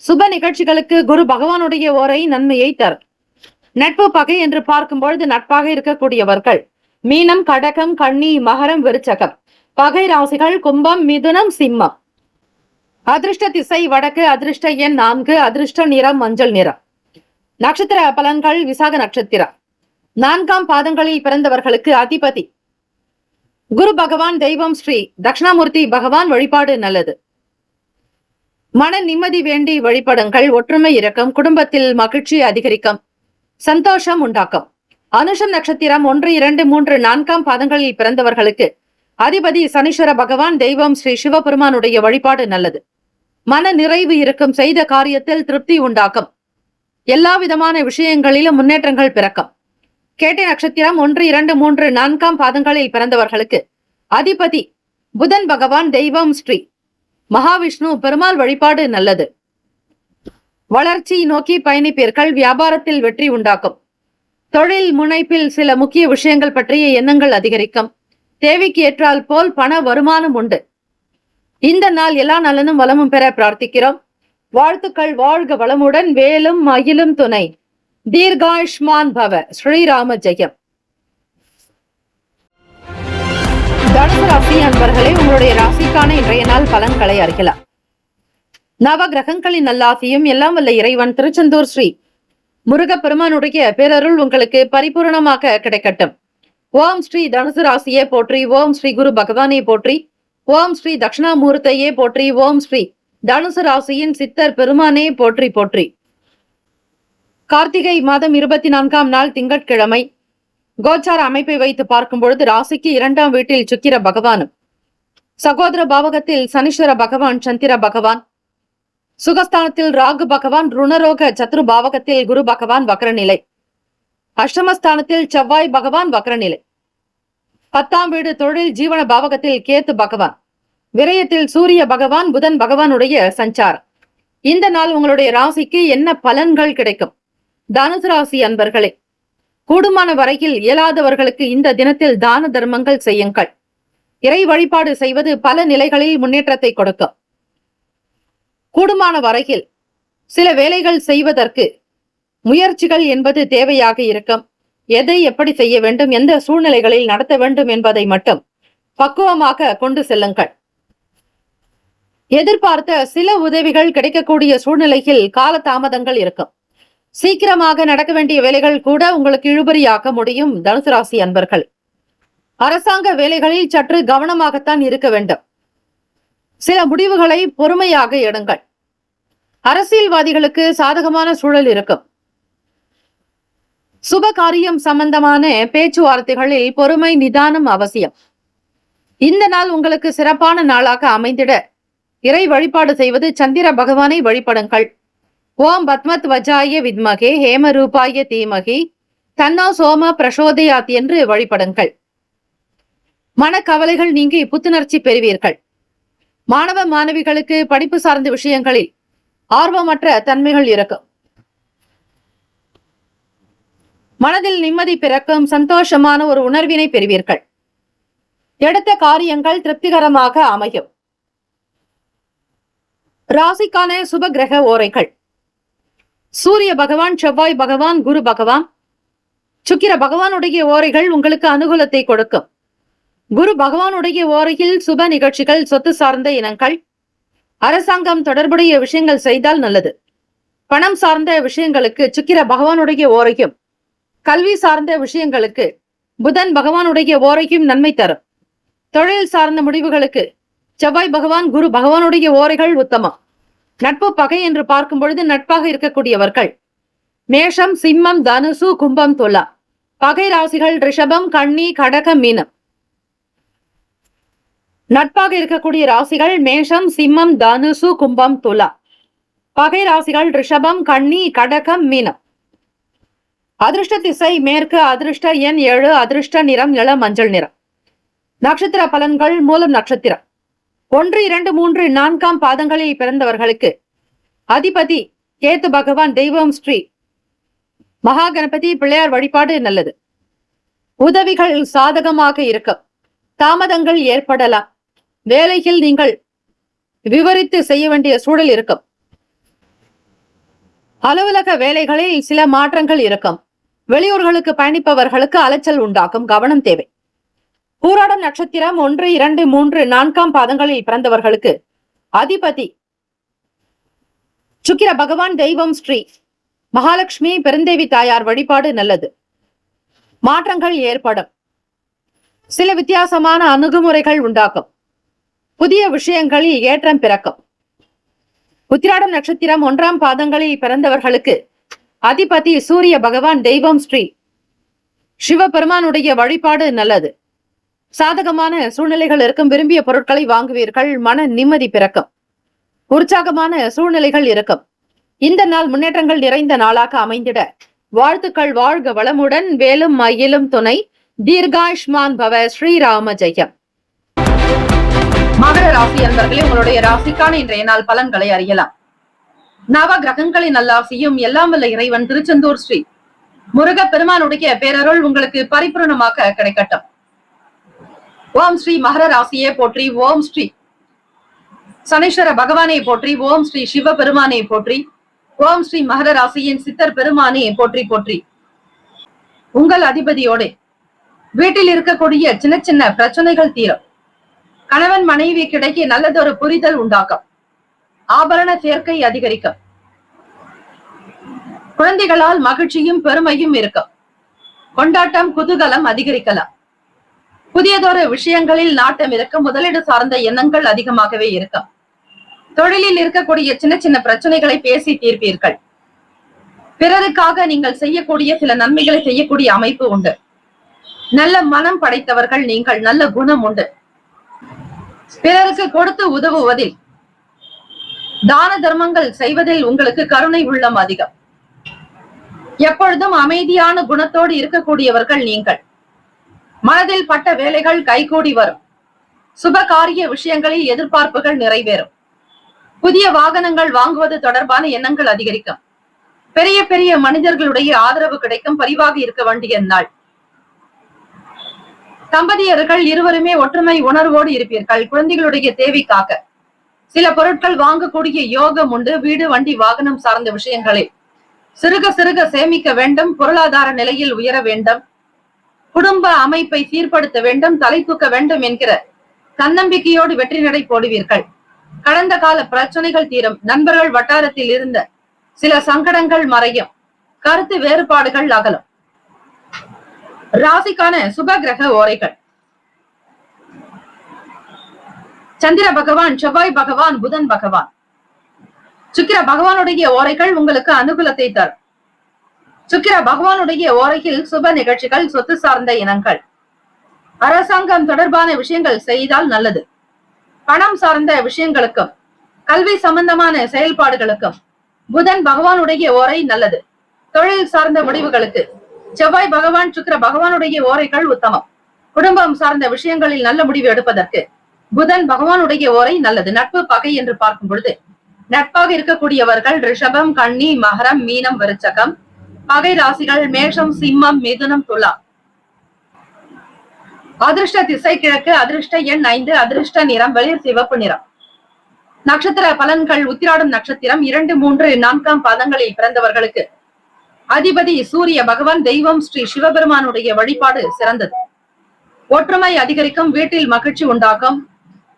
சுப நிகழ்ச்சிகளுக்கு குரு பகவானுடைய ஓரை நன்மையை தரும். நட்பு பகை என்று பார்க்கும் பொழுது நட்பாக இருக்கக்கூடியவர்கள் மீனம், கடகம், கன்னி, மகரம், விருச்சகம். பகை ராசிகள் கும்பம், மிதுனம், சிம்மம். அதிர்ஷ்ட திசை வடக்கு, அதிர்ஷ்ட எண் 4, அதிர்ஷ்ட நிறம் மஞ்சள் நிறம். நட்சத்திர பலன்கள். விசாக நட்சத்திரம் 4ஆம் பாதங்களில் பிறந்தவர்களுக்கு அதிபதி குரு பகவான். தெய்வம் ஸ்ரீ தட்சிணாமூர்த்தி பகவான் வழிபாடு நல்லது. மன நிம்மதி வேண்டி வழிபடுங்கள். ஒற்றுமை இருக்கும். குடும்பத்தில் மகிழ்ச்சி அதிகரிக்கும். சந்தோஷம் உண்டாக்கும். அனுஷம் நட்சத்திரம் 1, 2, 3, 4ஆம் பாதங்களில் பிறந்தவர்களுக்கு அதிபதி சனீஸ்வர பகவான். தெய்வம் ஸ்ரீ சிவபெருமானுடைய வழிபாடு நல்லது. மன நிறைவு இருக்கும். செய்த காரியத்தில் திருப்தி உண்டாக்கும். எல்லா விதமான விஷயங்களிலும் முன்னேற்றங்கள் பிறக்கும். கேட்டை நட்சத்திரம் 1, 2, 3, 4ஆம் பாதங்களில் பிறந்தவர்களுக்கு அதிபதி புதன் பகவான். தெய்வம் ஸ்ரீ மகாவிஷ்ணு பெருமாள் வழிபாடு நல்லது. வளர்ச்சி நோக்கி பயணிப்பீர்கள். வியாபாரத்தில் வெற்றி உண்டாக்கும். தொழில் முனைப்பில் சில முக்கிய விஷயங்கள் பற்றிய எண்ணங்கள் அதிகரிக்கும். தேவைக்கு ஏற்றால் போல் பண வருமானம் உண்டு. இந்த நாள் எல்லா நலனும் வளமும் பெற பிரார்த்திக்கிறோம். வாழ்த்துக்கள். வாழ்க வளமுடன். வேலும் மயிலும் துணை. தீர்காயுஷ்மான் பவ. ஸ்ரீராம ஜெயம். தனுசு ராசி அன்பர்களே, உங்களுடைய ராசிக்கான இன்றைய நாள் பலன்களை அறியலாம். நவ கிரகங்களின் நல்லாசியும் எல்லாம் வல்ல இறைவன் திருச்செந்தூர் ஸ்ரீ முருகப்பெருமானுடைய பேரருள் உங்களுக்கு பரிபூர்ணமாக கிடைக்கட்டும். ஓம் ஸ்ரீ தனுசு ராசியே போற்றி. ஓம் ஸ்ரீ குரு பகவானே போற்றி. ஓம் ஸ்ரீ தட்சிணாமூர்த்தையே போற்றி. ஓம் ஸ்ரீ தனுசு ராசியின் சித்தர் பெருமானே போற்றி போற்றி. கார்த்திகை மாதம் 24ஆம் நாள் திங்கட்கிழமை. கோச்சார அமைப்பை வைத்து பார்க்கும் பொழுது ராசிக்கு 2ஆம் வீட்டில் சுக்கிர பகவானும், சகோதர பாவகத்தில் சனீஸ்வர பகவான், சந்திர பகவான், சுகஸ்தானத்தில் ராகு பகவான், ருணரோக சத்ரு பாவகத்தில் குரு பகவான் வக்ரநிலை, அஷ்டமஸ்தானத்தில் செவ்வாய் பகவான் வக்ரநிலை, 10ஆம் வீடு தொழில் ஜீவன பாவகத்தில் கேத்து பகவான், விரயத்தில் சூரிய பகவான், புதன் பகவானுடைய சஞ்சாரம். இந்த நாள் உங்களுடைய ராசிக்கு என்ன பலன்கள் கிடைக்கும்? தனுசு ராசி அன்பர்களே, கூடுமான வரையில் இயலாதவர்களுக்கு இந்த தினத்தில் தான தர்மங்கள் செய்யுங்கள். இறை வழிபாடு செய்வது பல நிலைகளில் முன்னேற்றத்தை கொடுக்கும். கூடுமான வரையில் சில வேலைகள் செய்வதற்கு முயற்சிகள் என்பது தேவையாக இருக்கும். எதை எப்படி செய்ய வேண்டும், எந்த சூழ்நிலைகளில் நடத்த வேண்டும் என்பதை மட்டும் பக்குவமாக கொண்டு செல்லுங்கள். எதிர்பார்த்த சில உதவிகள் கிடைக்கக்கூடிய சூழ்நிலையில் கால தாமதங்கள் இருக்கும். சீக்கிரமாக நடக்க வேண்டிய வேலைகள் கூட உங்களுக்கு இழுபறியாக்க முடியும். தனுசு ராசி அன்பர்கள், அரசாங்க வேலைகளில் சற்று கவனமாகத்தான் இருக்க வேண்டும். சில முடிவுகளை பொறுமையாக எடுங்கள். அரசியல்வாதிகளுக்கு சாதகமான சூழல் இருக்கும். சுப காரியம் சம்பந்தமான பேச்சுவார்த்தைகளில் பொறுமை நிதானம் அவசியம். இந்த நாள் உங்களுக்கு சிறப்பான நாளாக அமைந்திட இறை வழிபாடு செய்வது சந்திர பகவானை வழிபடுங்கள். ஓம் பத்மத் வஜாய வித்மகே ஹேமரூபாய தீமகி தன்னோ சோம பிரசோதயாத் என்று வழிபடுங்கள். மனக்கவலைகள் நீங்கி புத்துணர்ச்சி பெறுவீர்கள். மாணவ மாணவிகளுக்கு படிப்பு சார்ந்த விஷயங்களில் ஆர்வமற்ற தன்மைகள் இருக்கும். மனதில் நிம்மதி பிறக்கும். சந்தோஷமான ஒரு உணர்வினை பெறுவீர்கள். எடுத்த காரியங்கள் திருப்திகரமாக அமையும். ராசிக்கான சுப கிரக ஓரைகள். சூரிய பகவான், செவ்வாய் பகவான், குரு பகவான், சுக்கிர பகவானுடைய ஓரைகள் உங்களுக்கு அனுகூலத்தை கொடுக்கும். குரு பகவானுடைய ஓரையில் சுப நிகழ்ச்சிகள், சொத்து சார்ந்த இனங்கள், அரசாங்கம் தொடர்புடைய விஷயங்கள் செய்தால் நல்லது. பணம் சார்ந்த விஷயங்களுக்கு சுக்கிர பகவானுடைய ஓரையும், கல்வி சார்ந்த விஷயங்களுக்கு புதன் பகவானுடைய ஓரையும் நன்மை தரும். தொழில் சார்ந்த முடிவுகளுக்கு செவ்வாய் பகவான், குரு பகவானுடைய ஓரைகள் உத்தமம். நட்பு பகை என்று பார்க்கும் பொழுது நட்பாக இருக்கக்கூடியவர்கள் மேஷம், சிம்மம், தனுசு, கும்பம், துலா. பகை ராசிகள் ரிஷபம், கன்னி, கடகம், மீனம். நட்பாக இருக்கக்கூடிய ராசிகள் மேஷம், சிம்மம், தனுசு, கும்பம், துலா. பகை ராசிகள் ரிஷபம், கன்னி, கடகம், மீனம். அதிர்ஷ்ட திசை மேற்கு, அதிர்ஷ்ட எண் 7, அதிர்ஷ்ட நிறம் இளம் மஞ்சள் நிறம். நட்சத்திர பலன்கள் மூலம் நட்சத்திரம் 1, 2, 3, 4ஆம் பாதங்களில் பிறந்தவர்களுக்கு அதிபதி கேத்து பகவான், தெய்வம் ஸ்ரீ மகா கணபதி பிள்ளையார் வழிபாடு நல்லது. உதவிகள் சாதகமாக இருக்கும். தாமதங்கள் ஏற்படலாம். வேலையில் நீங்கள் விவரித்து செய்ய வேண்டிய சூழல் இருக்கும். அலுவலக வேலைகளில் சில மாற்றங்கள் இருக்கும். வெளியூர்களுக்கு பயணிப்பவர்களுக்கு அலைச்சல் உண்டாக்கும். கவனம் தேவை. பூராடம் நட்சத்திரம் 1, 2, 3, 4ஆம் பாதங்களில் பிறந்தவர்களுக்கு அதிபதி சுக்கிர பகவான், தெய்வம் ஸ்ரீ மகாலட்சுமி பெருந்தேவி தாயார் வழிபாடு நல்லது. மாற்றங்கள் ஏற்படும். சில வித்தியாசமான அணுகுமுறைகள் உண்டாக்கும். புதிய விஷயங்களில் ஏற்றம் பிறக்கும். உத்திராடம் நட்சத்திரம் 1ஆம் பாதங்களில் பிறந்தவர்களுக்கு அதிபதி சூரிய பகவான், தெய்வம் ஸ்ரீ சிவபெருமானுடைய வழிபாடு நல்லது. சாதகமான சூழ்நிலைகள் இருக்கும். விரும்பிய பொருட்களை வாங்குவீர்கள். மன நிம்மதி பிறக்கும். உற்சாகமான சூழ்நிலைகள் இருக்கும். இந்த நாள் முன்னேற்றங்கள் நிறைந்த நாளாக அமைந்திட வாழ்த்துக்கள். வாழ்க வளமுடன். வேலும் மயிலும் துணை. தீர்காயுஷ்மான் பவ. ஸ்ரீராம ஜெயம். மகர ராசி அன்பர்களே, உங்களுடைய ராசிக்கான இன்றைய நாள் பலன்களை அறியலாம். நவ கிரகங்களின் நல்லாசியும் எல்லாம் வல்ல இறைவன் திருச்செந்தூர் ஸ்ரீ முருக பெருமானுடைய பேரருள் உங்களுக்கு பரிபூர்ணமாக கிடைக்கட்டும். ஓம் ஸ்ரீ மகர ராசியே போற்றி. ஓம் ஸ்ரீ சனீஸ்வர பகவானை போற்றி. ஓம் ஸ்ரீ சிவ பெருமானை போற்றி. ஓம் ஸ்ரீ மகர ராசியின் சித்தர் பெருமானே போற்றி போற்றி. உங்கள் அதிபதியோடு வீட்டில் இருக்கக்கூடிய சின்ன சின்ன பிரச்சனைகள் தீரும். கணவன் மனைவி கிடைக்க நல்லதொரு புரிதல் உண்டாக்கும். ஆபரண சேர்க்கை அதிகரிக்கும். குழந்தைகளால் மகிழ்ச்சியும் பெருமையும் இருக்கும். கொண்டாட்டம் குதூகலம் அதிகரிக்கலாம். புதியதொரு விஷயங்களில் நாட்டம் இருக்கும். முதலீடு சார்ந்த எண்ணங்கள் அதிகமாகவே இருக்கும். தொழிலில் இருக்கக்கூடிய சின்ன சின்ன பிரச்சனைகளை பேசி தீர்ப்பீர்கள். பிறருக்காக நீங்கள் செய்யக்கூடிய சில நன்மைகளை செய்யக்கூடிய அமைப்பு உண்டு. நல்ல மனம் படைத்தவர்கள் நீங்கள். நல்ல குணம் உண்டு. பிறருக்கு கொடுத்து உதவுவதில், தான தர்மங்கள் செய்வதில் உங்களுக்கு கருணை உள்ளம் அதிகம். எப்பொழுதும் அமைதியான குணத்தோடு இருக்கக்கூடியவர்கள் நீங்கள். மனதில் பட்ட வேலைகள் கைகூடி வரும். சுப காரிய விஷயங்களில் எதிர்பார்ப்புகள் நிறைவேறும். புதிய வாகனங்கள் வாங்குவது தொடர்பான எண்ணங்கள் அதிகரிக்கும். பெரிய பெரிய மனிதர்களுடைய ஆதரவு கிடைக்கும். பரிவாக இருக்க வேண்டிய நாள். தம்பதியர்கள் இருவருமே ஒற்றுமை உணர்வோடு இருப்பீர்கள். குழந்தைகளுடைய தேவைக்காக சில பொருட்கள் வாங்கக்கூடிய யோகம் உண்டு. வீடு, வண்டி, வாகனம் சார்ந்த விஷயங்களில் சிறுக சிறுக சேமிக்க வேண்டும். பொருளாதார நிலையில் உயர வேண்டும். குடும்ப அமைப்பை சீர்படுத்த வேண்டும். தலை தூக்க வேண்டும் என்கிற தன்னம்பிக்கையோடு வெற்றி நடை போடுவீர்கள். கடந்த கால பிரச்சனைகள் தீரும். நண்பர்கள் வட்டாரத்தில் இருந்த சில சங்கடங்கள் மறையும். கருத்து வேறுபாடுகள் அகலும். ராசிக்கான சுப கிரக ஓரைகள். சந்திர பகவான், செவ்வாய் பகவான், புதன் பகவான். சுக்கிர பகவானுடைய ஓரைகள் உங்களுக்கு அனுகூலத்தை தரும். சுக்கிர பகவானுடைய ஓரையில் சுப நிகழ்ச்சிகள், சொத்து சார்ந்த இனங்கள், அரசாங்கம் தொடர்பான விஷயங்கள் செய்தால் நல்லது. பணம் சார்ந்த விஷயங்களுக்கும் கல்வி சம்பந்தமான செயல்பாடுகளுக்கும் புதன் பகவானுடைய ஓரை நல்லது. தொழில் சார்ந்த முடிவுகளுக்கு செவ்வாய் பகவான், சுக்கிர பகவானுடைய ஓரைகள் உத்தமம். குடும்பம் சார்ந்த விஷயங்களில் நல்ல முடிவு எடுப்பதற்கு புதன் பகவானுடைய ஓரை நல்லது. நட்பு பகை என்று பார்க்கும் பொழுது நட்பாக இருக்கக்கூடியவர்கள் ரிஷபம், கன்னி, மகரம், மீனம், விருச்சகம். பகை ராசிகள் மேஷம், சிம்மம், மிதுனம், துலா. அதிர்ஷ்ட திசை கிழக்கு. அதிர்ஷ்ட எண் 5. அதிர்ஷ்ட நிறம் வெளிர் சிவப்பு நிறம். நட்சத்திர பலன்கள். உத்திராடம் நட்சத்திரம் 2, 3, 4ஆம் பாதங்களில் பிறந்தவர்களுக்கு அதிபதி சூரிய பகவான், தெய்வம் ஸ்ரீ சிவபெருமானுடைய வழிபாடு சிறந்தது. ஒற்றுமை அதிகரிக்கும். வீட்டில் மகிழ்ச்சி உண்டாகும்.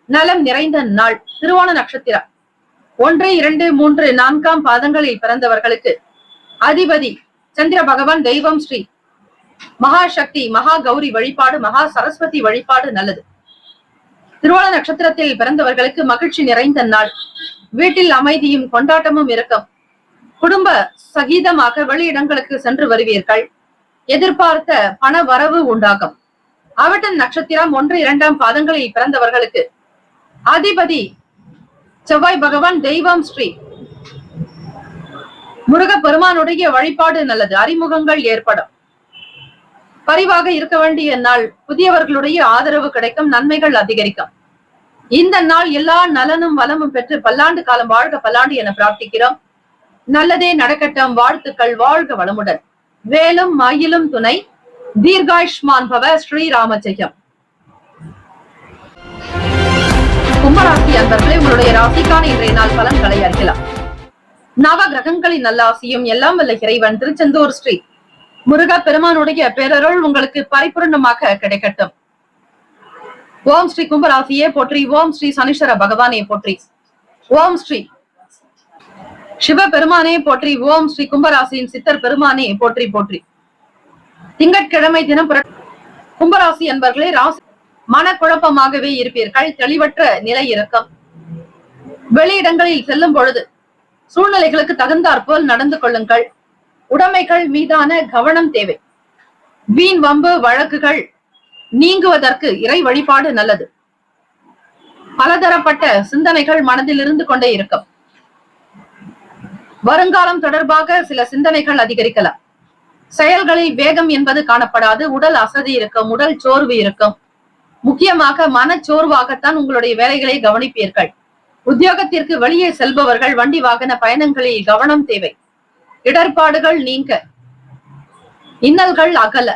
நலம் நிறைந்த நாள். திருவோண நட்சத்திரம் 1, 2, 3, 4ஆம் பாதங்களில் பிறந்தவர்களுக்கு அதிபதி சந்திர பகவான், தெய்வம் ஸ்ரீ மகாசக்தி மகா கௌரி வழிபாடு, மகா சரஸ்வதி வழிபாடு நல்லது. திருவோண நட்சத்திரத்தில் பிறந்தவர்களுக்கு மகிழ்ச்சி நிறைந்த நாள். வீட்டில் அமைதியும் கொண்டாட்டமும் இருக்கும். குடும்ப சகிதமாக வெளியிடங்களுக்கு சென்று வருவீர்கள். எதிர்பார்த்த பண வரவு உண்டாகும். அவிட்டம் நட்சத்திரம் 1, 2 பாதங்களில் பிறந்தவர்களுக்கு அதிபதி செவ்வாய் பகவான். தெய்வம் ஸ்ரீ முருகப்பெருமானுடைய வழிபாடு நல்லது. அறிமுகங்கள் ஏற்படும். பரிவாக இருக்க வேண்டிய நாள். புதியவர்களுடைய ஆதரவு கிடைக்கும். நன்மைகள் அதிகரிக்கும். இந்த நாள் எல்லா நலனும் வளமும் பெற்று பல்லாண்டு காலம் வாழ்க பல்லாண்டு என பிரார்த்திக்கிறோம். நல்லதே நடக்கட்டும். வாழ்த்துக்கள். வாழ்க வளமுடன். வேலும் மயிலும் துணை. தீர்காயுஷ்மான் பவ. ஸ்ரீராம ஜெயம். கும்பராசி அன்பர்களே, உங்களுடைய ராசிக்கான இன்றைய நாள் பலன்களை அறியலாம். நவ கிரகங்களின் நல்லாசியும் எல்லாம் வல்ல இறைவன் திருச்செந்தூர் ஸ்ரீ முருக பெருமானுடைய பேரருள் உங்களுக்கு பரிபூர்ணமாக கிடைக்கட்டும். ஓம் ஸ்ரீ கும்பராசியே போற்றி. ஓம் ஸ்ரீ சனீஸ்வர பகவானே போற்றி. ஓம் ஸ்ரீ சிவ பெருமானே போற்றி. ஓம் ஸ்ரீ கும்பராசியின் சித்தர் பெருமானே போற்றி போற்றி. திங்கட்கிழமை தினம் கும்பராசி என்பர்களே, ராசி மனக்குழப்பமாகவே இருப்பீர்கள். தெளிவற்ற நிலை இருக்கும். வெளியிடங்களில் செல்லும் பொழுது சூழ்நிலைகளுக்கு தகுந்தாற்போல் நடந்து கொள்ளுங்கள். உடைமைகள் மீதான கவனம் தேவை. வீண் வம்பு வழக்குகள் நீங்குவதற்கு இறை வழிபாடு நல்லது. பலதரப்பட்ட சிந்தனைகள் மனதில் இருந்து கொண்டே இருக்கும். வருங்காலம் தொடர்பாக சில சிந்தனைகள் அதிகரிக்கலாம். செயல்களில் வேகம் என்பது காணப்படாது. உடல் அசதி இருக்கும். உடல் சோர்வு இருக்கும். முக்கியமாக மனச்சோர்வாகத்தான் உங்களுடைய வேலைகளை கவனிப்பீர்கள். உத்தியோகத்திற்கு வெளியே செல்பவர்கள் வண்டி வாகன பயணங்களில் கவனம் தேவை. இடர்பாடுகள் நீங்க, இன்னல்கள் அகல,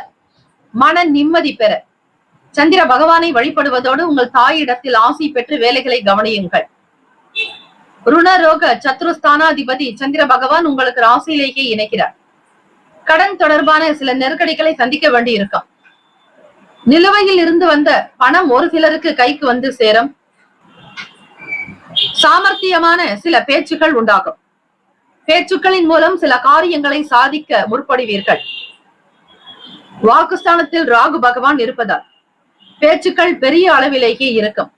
மன நிம்மதி பெற சந்திர பகவானை வழிபடுவதோடு உங்கள் தாயிடத்தில் ஆசி பெற்று வேலைகளை கவனியுங்கள். ருணரோக சத்ருஸ்தானாதிபதி சந்திர பகவான் உங்களுக்கு ராசியிலேயே இணைக்கிறார். கடன் தொடர்பான சில நெருக்கடிகளை சந்திக்க வேண்டி இருக்கும். நிலுவையில் இருந்து வந்த பணம் ஒரு சிலருக்கு கைக்கு வந்து சேரும். சாமர்த்தியமான சில பேச்சுக்கள் உண்டாகும். பேச்சுக்களின் மூலம் சில காரியங்களை சாதிக்க முற்படுவீர்கள். வாக்குஸ்தானத்தில் ராகு பகவான் இருப்பதால் பேச்சுக்கள் பெரிய அளவிலேயே இருக்கும்.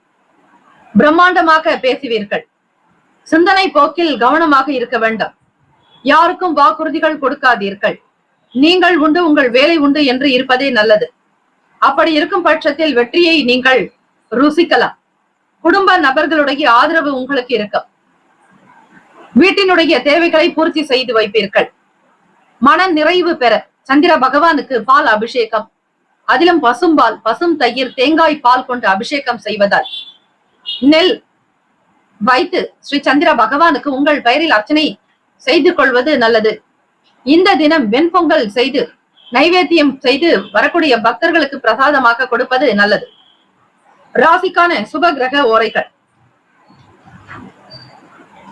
பிரம்மாண்டமாக பேசுவீர்கள். சிந்தனை போக்கில் கவனமாக இருக்க வேண்டும். யாருக்கும் வாக்குறுதிகள் கொடுக்காதீர்கள். நீங்கள் உண்டு, உங்கள் வேலை உண்டு என்று இருப்பதே நல்லது. அப்படி இருக்கும் பட்சத்தில் வெற்றியை நீங்கள் ருசிக்கலாம். குடும்ப நபர்களுடைய ஆதரவு உங்களுக்கு இருக்கும். வீட்டினுடைய தேவைகளை பூர்த்தி செய்து வைப்பீர்கள். மன நிறைவு பெற சந்திர பகவானுக்கு பால் அபிஷேகம், அதிலும் பசும்பால், பசும் தயிர், தேங்காய் பால் கொண்டு அபிஷேகம் செய்வதால் நெல் வைத்து ஸ்ரீ சந்திர பகவானுக்கு உங்கள் பெயரில் அர்ச்சனை செய்து கொள்வது நல்லது. இந்த தினம் வெண்பொங்கல் செய்து நைவேத்தியம் செய்து வரக்கூடிய பக்தர்களுக்கு பிரசாதமாக கொடுப்பது நல்லது. ராசிக்கான சுப கிரக ஓரைகள்.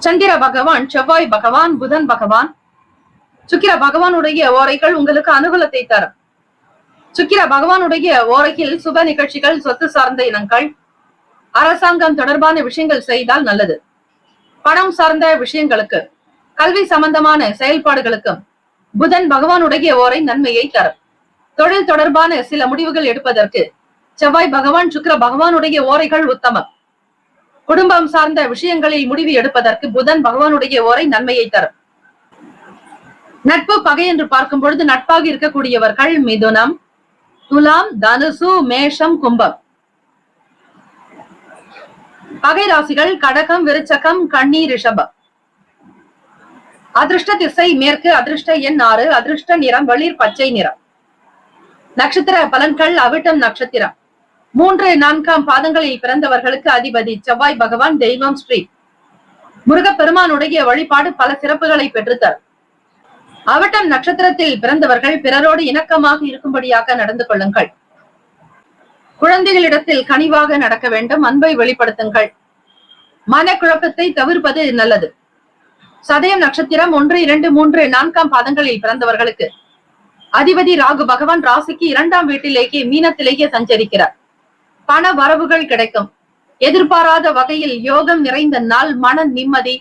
சந்திர பகவான், செவ்வாய் பகவான், புதன் பகவான், சுக்கிர பகவானுடைய ஓரைகள் உங்களுக்கு அனுகூலத்தை தரும். சுக்கிர பகவானுடைய ஓரையில் சுப நிகழ்ச்சிகள், சொத்து சார்ந்த இனங்கள், அரசாங்கம் தொடர்பான விஷயங்கள் செய்தால் நல்லது. பணம் சார்ந்த விஷயங்களுக்கு, கல்வி சம்பந்தமான செயல்பாடுகளுக்கும் புதன் பகவானுடைய ஓரை நன்மையை தரும். தொழில் தொடர்பான சில முடிவுகள் எடுப்பதற்கு செவ்வாய் பகவான், சுக்கிர பகவானுடைய ஓரைகள் உத்தமம். குடும்பம் சார்ந்த விஷயங்களில் முடிவு எடுப்பதற்கு புதன் பகவானுடைய ஓரை நன்மையை தரும். நட்பு பகை என்று பார்க்கும் பொழுது நட்பாக இருக்கக்கூடியவர்கள் மிதுனம், துலாம், தனுசு, மேஷம், கும்பம். பகை ராசிகள் கடகம், விருச்சகம், கன்னி, ரிஷபம். அதிர்ஷ்ட திசை மேற்கு. அதிர்ஷ்ட எண் 6. அதிர்ஷ்ட நிறம் வெளிர் பச்சை நிறம். நட்சத்திர பலன்கள். அவிட்டம் நட்சத்திரம் 3, 4 பாதங்களில் பிறந்தவர்களுக்கு அதிபதி செவ்வாய் பகவான். தெய்வம் ஸ்ரீ முருகப்பெருமானுடைய வழிபாடு பல சிறப்புகளை பெற்றுத்தரும். அவிட்டம் நட்சத்திரத்தில் பிறந்தவர்கள் பிறரோடு இணக்கமாக இருக்கும்படியாக நடந்து கொள்ளுங்கள். குழந்தைகளிடத்தில் கனிவாக நடக்க வேண்டும். அன்பை வெளிப்படுத்துங்கள். மனக்குழப்பத்தை தவிர்ப்பது நல்லது. சதயம் நட்சத்திரம் 1, 2, 3, 4 பாதங்களில் பிறந்தவர்களுக்கு அதிபதி ராகு பகவான் ராசிக்கு 2ஆம் வீட்டிலேயே மீனத்திலேயே சஞ்சரிக்கிறார். பண வரவுகள் கிடைக்கும். எதிர்பாராத வகையில் யோகம் நிறைந்த நாள். மன நிம்மதி,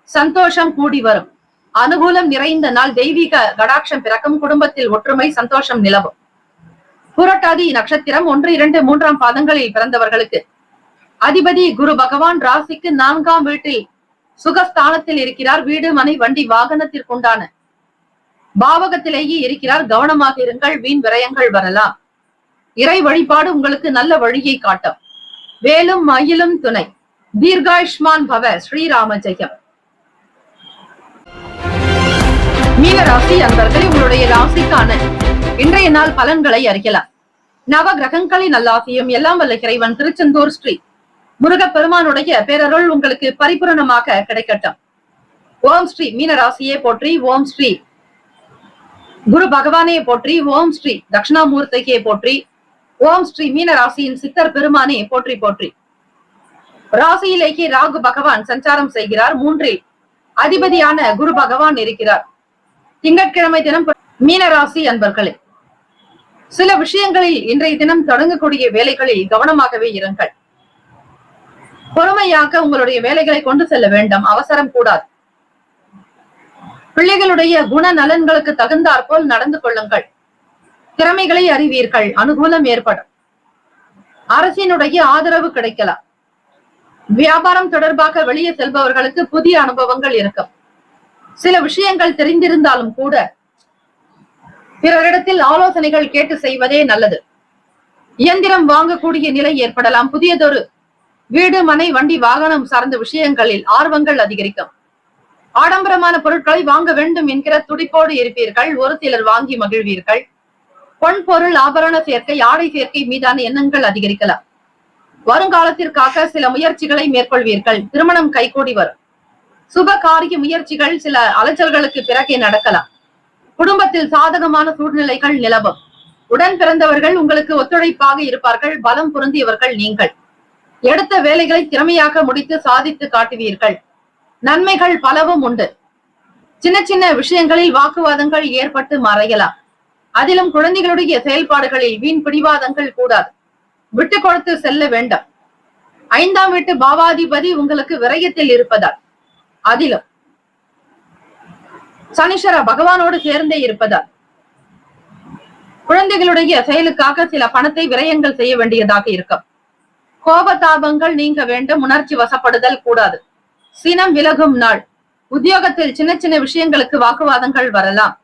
சந்தோஷம் கூடி வரும். அனுகூலம் நிறைந்த நாள். தெய்வீக கடாட்சம் பிறக்கும். குடும்பத்தில் ஒற்றுமை, சந்தோஷம் நிலவும். புரட்டாதி நட்சத்திரம் 1, 2, 3 பாதங்களில் பிறந்தவர்களுக்கு அதிபதி குரு பகவான் ராசிக்கு 4ஆம் வீட்டில் சுகஸ்தானத்தில் இருக்கிறார். வீடு மனை வண்டி வாகனத்திற்குண்டான பாவகத்திலேயே இருக்கிறார். கவனமாக இருங்கள், வீண் விரயங்கள் வரலாம். இறை வழிபாடு உங்களுக்கு நல்ல வழியை காட்டும். வேலும் மயிலும் துணை. தீர்காயுஷ்மான் பவ. ஸ்ரீராம ஜெயம். மீன ராசி அன்பர்களே, உங்களுடைய ராசிக்கான இன்றைய நாள் பலன்களை அறியலாம். நவ கிரகங்களின் நல்லாசியும் எல்லாம் வல்ல இறைவன் திருச்செந்தூர் ஸ்ரீ முருகப்பெருமானுடைய பேரருள் உங்களுக்கு பரிபூரணமாக கிடைக்கட்டும். ஓம் ஸ்ரீ மீன ராசியே போற்றி. ஓம் ஸ்ரீ குரு பகவானே போற்றி. ஓம் ஸ்ரீ தட்சிணாமூர்த்தியே போற்றி. ஓம் ஸ்ரீ மீன ராசியின் சித்தர் பெருமானே போற்றி போற்றி. ராசியிலேயே ராகு பகவான் சஞ்சாரம் செய்கிறார். 3 அதிபதியான குரு பகவான் இருக்கிறார். திங்கட்கிழமை தினம் மீன ராசி அன்பர்களே, சில விஷயங்களில் இன்றைய தினம் தொடங்கக்கூடிய வேலைகளில் கவனமாகவே இருங்கள். பொறுமையாக உங்களுடைய வேலைகளை கொண்டு செல்ல வேண்டும். அவசரம் கூடாது. பிள்ளைகளுடைய குண நலன்களுக்கு தகுந்தாற்போல் நடந்து கொள்ளுங்கள். திறமைகளை அறிவீர்கள். அனுகூலம் ஏற்படும். அரசினுடைய ஆதரவு கிடைக்கலாம். வியாபாரம் தொடர்பாக வெளியே செல்பவர்களுக்கு புதிய அனுபவங்கள் இருக்கும். சில விஷயங்கள் தெரிந்திருந்தாலும் கூட பிறரிடத்தில் ஆலோசனைகள் கேட்டு செய்வதே நல்லது. இயந்திரம் வாங்கக்கூடிய நிலை ஏற்படலாம். புதியதொரு வீடு மனை வண்டி வாகனம் சார்ந்த விஷயங்களில் ஆர்வங்கள் அதிகரிக்கும். ஆடம்பரமான பொருட்களை வாங்க வேண்டும் என்கிற துடிப்போடு இருப்பீர்கள். ஒரு சிலர் வாங்கி மகிழ்வீர்கள். பொன் பொருள் ஆபரண சேர்க்கை ஆடை சேர்க்கை மீதான எண்ணங்கள் அதிகரிக்கலாம். வருங்காலத்திற்காக சில முயற்சிகளை மேற்கொள்வீர்கள். திருமணம் கைகூடி வரும். சுப காரிய முயற்சிகள் சில அலைச்சல்களுக்கு பிறகே நடக்கலாம். குடும்பத்தில் சாதகமான சூழ்நிலைகள் நிலவும். உடன் பிறந்தவர்கள் உங்களுக்கு ஒத்துழைப்பாக இருப்பார்கள். பலம் பொருந்தியவர்கள் நீங்கள். எடுத்த வேலைகளை திறமையாக முடித்து சாதித்து காட்டுவீர்கள். நன்மைகள் பலவும் உண்டு. சின்ன சின்ன விஷயங்களில் வாக்குவாதங்கள் ஏற்பட்டு மறையலாம். அதிலும் குழந்தைகளுடைய செயல்பாடுகளில் வீண் பிடிவாதங்கள் கூடாது. விட்டு கொடுத்து செல்ல வேண்டும். 5ஆம் வீட்டு பாவாதிபதி உங்களுக்கு விரயத்தில் இருப்பதால், அதிலும் சனீஸ்வர பகவானோடு சேர்ந்தே இருப்பதால் குழந்தைகளுடைய செயலுக்காக சில பணத்தை விரயங்கள் செய்ய வேண்டியதாக இருக்கும். கோபதாபங்கள் நீங்க வேண்டும். உணர்ச்சி வசப்படுதல் கூடாது. சினம் விலகும் நாள். உத்தியோகத்தில் சின்ன சின்ன விஷயங்களுக்கு வாக்குவாதங்கள் வரலாம்.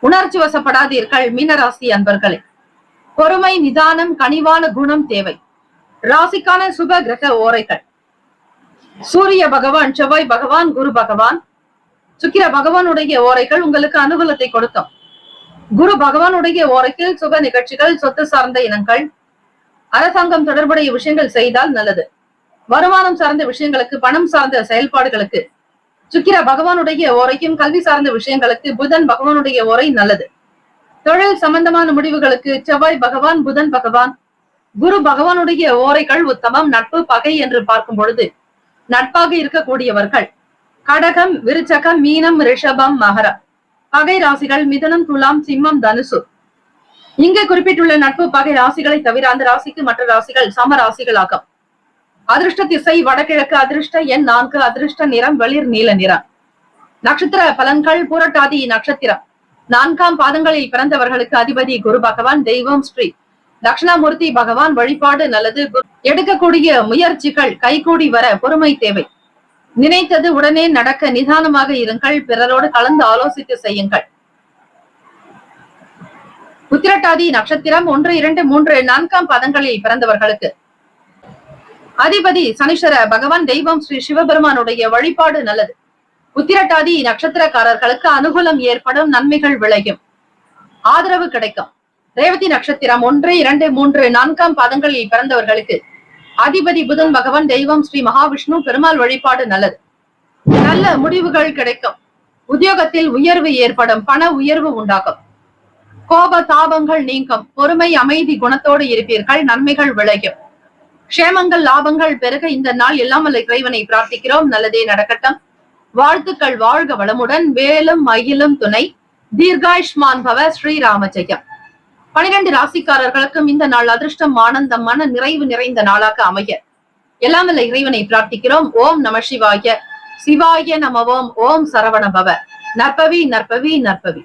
உணர்ச்சி வசப்படாதீர்கள் மீனராசி அன்பர்களே. பொறுமை, நிதானம், கனிவான குணம் தேவை. ராசிக்கான சுப கிரக ஓரைகள்: சூரிய பகவான், செவ்வாய் பகவான், குரு பகவான், சுக்கிர பகவானுடைய ஓரைகள் உங்களுக்கு அனுகூலத்தை கொடுக்கும். குரு பகவானுடைய ஓரையில் சுப நிகழ்ச்சிகள், சொத்து சார்ந்த இனங்கள், அரசாங்கம் தொடர்புடைய விஷயங்கள் செய்தால் நல்லது. வருமானம் சார்ந்த விஷயங்களுக்கு, பணம் சார்ந்த செயல்பாடுகளுக்கு சுக்கிர பகவானுடைய ஓரைக்கும், கல்வி சார்ந்த விஷயங்களுக்கு புதன் பகவானுடைய ஓரை நல்லது. தொழில் சம்பந்தமான முடிவுகளுக்கு செவ்வாய் பகவான், புதன் பகவான், குரு பகவானுடைய ஓரைகள் உத்தமம். நட்பு பகை என்று பார்க்கும் பொழுது நட்பாக இருக்கக்கூடியவர்கள் கடகம், விருச்சகம், மீனம், ரிஷபம், மகரம். பகை ராசிகள் மிதுனம், துலாம், சிம்மம், தனுசு. இங்கு குறிப்பிட்டுள்ள நட்பு பகை ராசிகளை தவிர அந்த ராசிக்கு மற்ற ராசிகள் சம ராசிகள் ஆகும். அதிர்ஷ்ட திசை வடகிழக்கு. அதிர்ஷ்ட எண் 4. அதிர்ஷ்ட நிறம் வெளிர் நீல நிறம். நட்சத்திர பலன்கள்: பூரட்டாதி நட்சத்திரம் 4ஆம் பாதங்களில் பிறந்தவர்களுக்கு அதிபதி குரு பகவான். தெய்வம் ஸ்ரீ தட்சிணாமூர்த்தி பகவான். வழிபாடு நல்லது. எடுக்கக்கூடிய முயற்சிகள் கைகூடி வர பொறுமை தேவை. நினைத்தது உடனே நடக்க நிதானமாக இருங்கள். பிறரோடு கலந்து ஆலோசித்து செய்யுங்கள். உத்திரட்டாதி நட்சத்திரம் 1, 2, 3, 4ஆம் பாதங்களில் பிறந்தவர்களுக்கு அதிபதி சனீஸ்வர பகவான். தெய்வம் ஸ்ரீ சிவபெருமானுடைய வழிபாடு நல்லது. உத்திரட்டாதி நட்சத்திரக்காரர்களுக்கு அனுகூலம் ஏற்படும். நன்மைகள் விளையும். ஆதரவு கிடைக்கும். ரேவதி நட்சத்திரம் 1, 2, 3, 4ஆம் பாதங்களில் பிறந்தவர்களுக்கு அதிபதி புதன் பகவான். தெய்வம் ஸ்ரீ மகாவிஷ்ணு. பெருமாள் வழிபாடு நல்லது. நல்ல முடிவுகள் கிடைக்கும். உத்தியோகத்தில் உயர்வு ஏற்படும். பண உயர்வு உண்டாகும். கோப தாபங்கள் நீங்கும். பொறுமை, அமைதி குணத்தோடு இருப்பீர்கள். நன்மைகள் விளையும். க்ஷேமங்கள், லாபங்கள் பெருக இந்த நாள் எல்லாம் வல்ல இறைவனை பிரார்த்திக்கிறோம். நல்லதே நடக்கட்டும். வாழ்த்துக்கள். வாழ்க வளமுடன். வேலும் மயிலும் துணை. தீர்காயுஷ்மான் பவ. ஸ்ரீராம ஜெயம். 12 ராசிக்காரர்களுக்கும் இந்த நாள் அதிர்ஷ்டம், ஆனந்தம், மன நிறைவு நிறைந்த நாளாக அமைய எல்லாம் வல்ல இறைவனை பிரார்த்திக்கிறோம். ஓம் நம சிவாய. சிவாய நம. ஓம். ஓம் சரவண பவ. நற்பவி நற்பவி நற்பவி.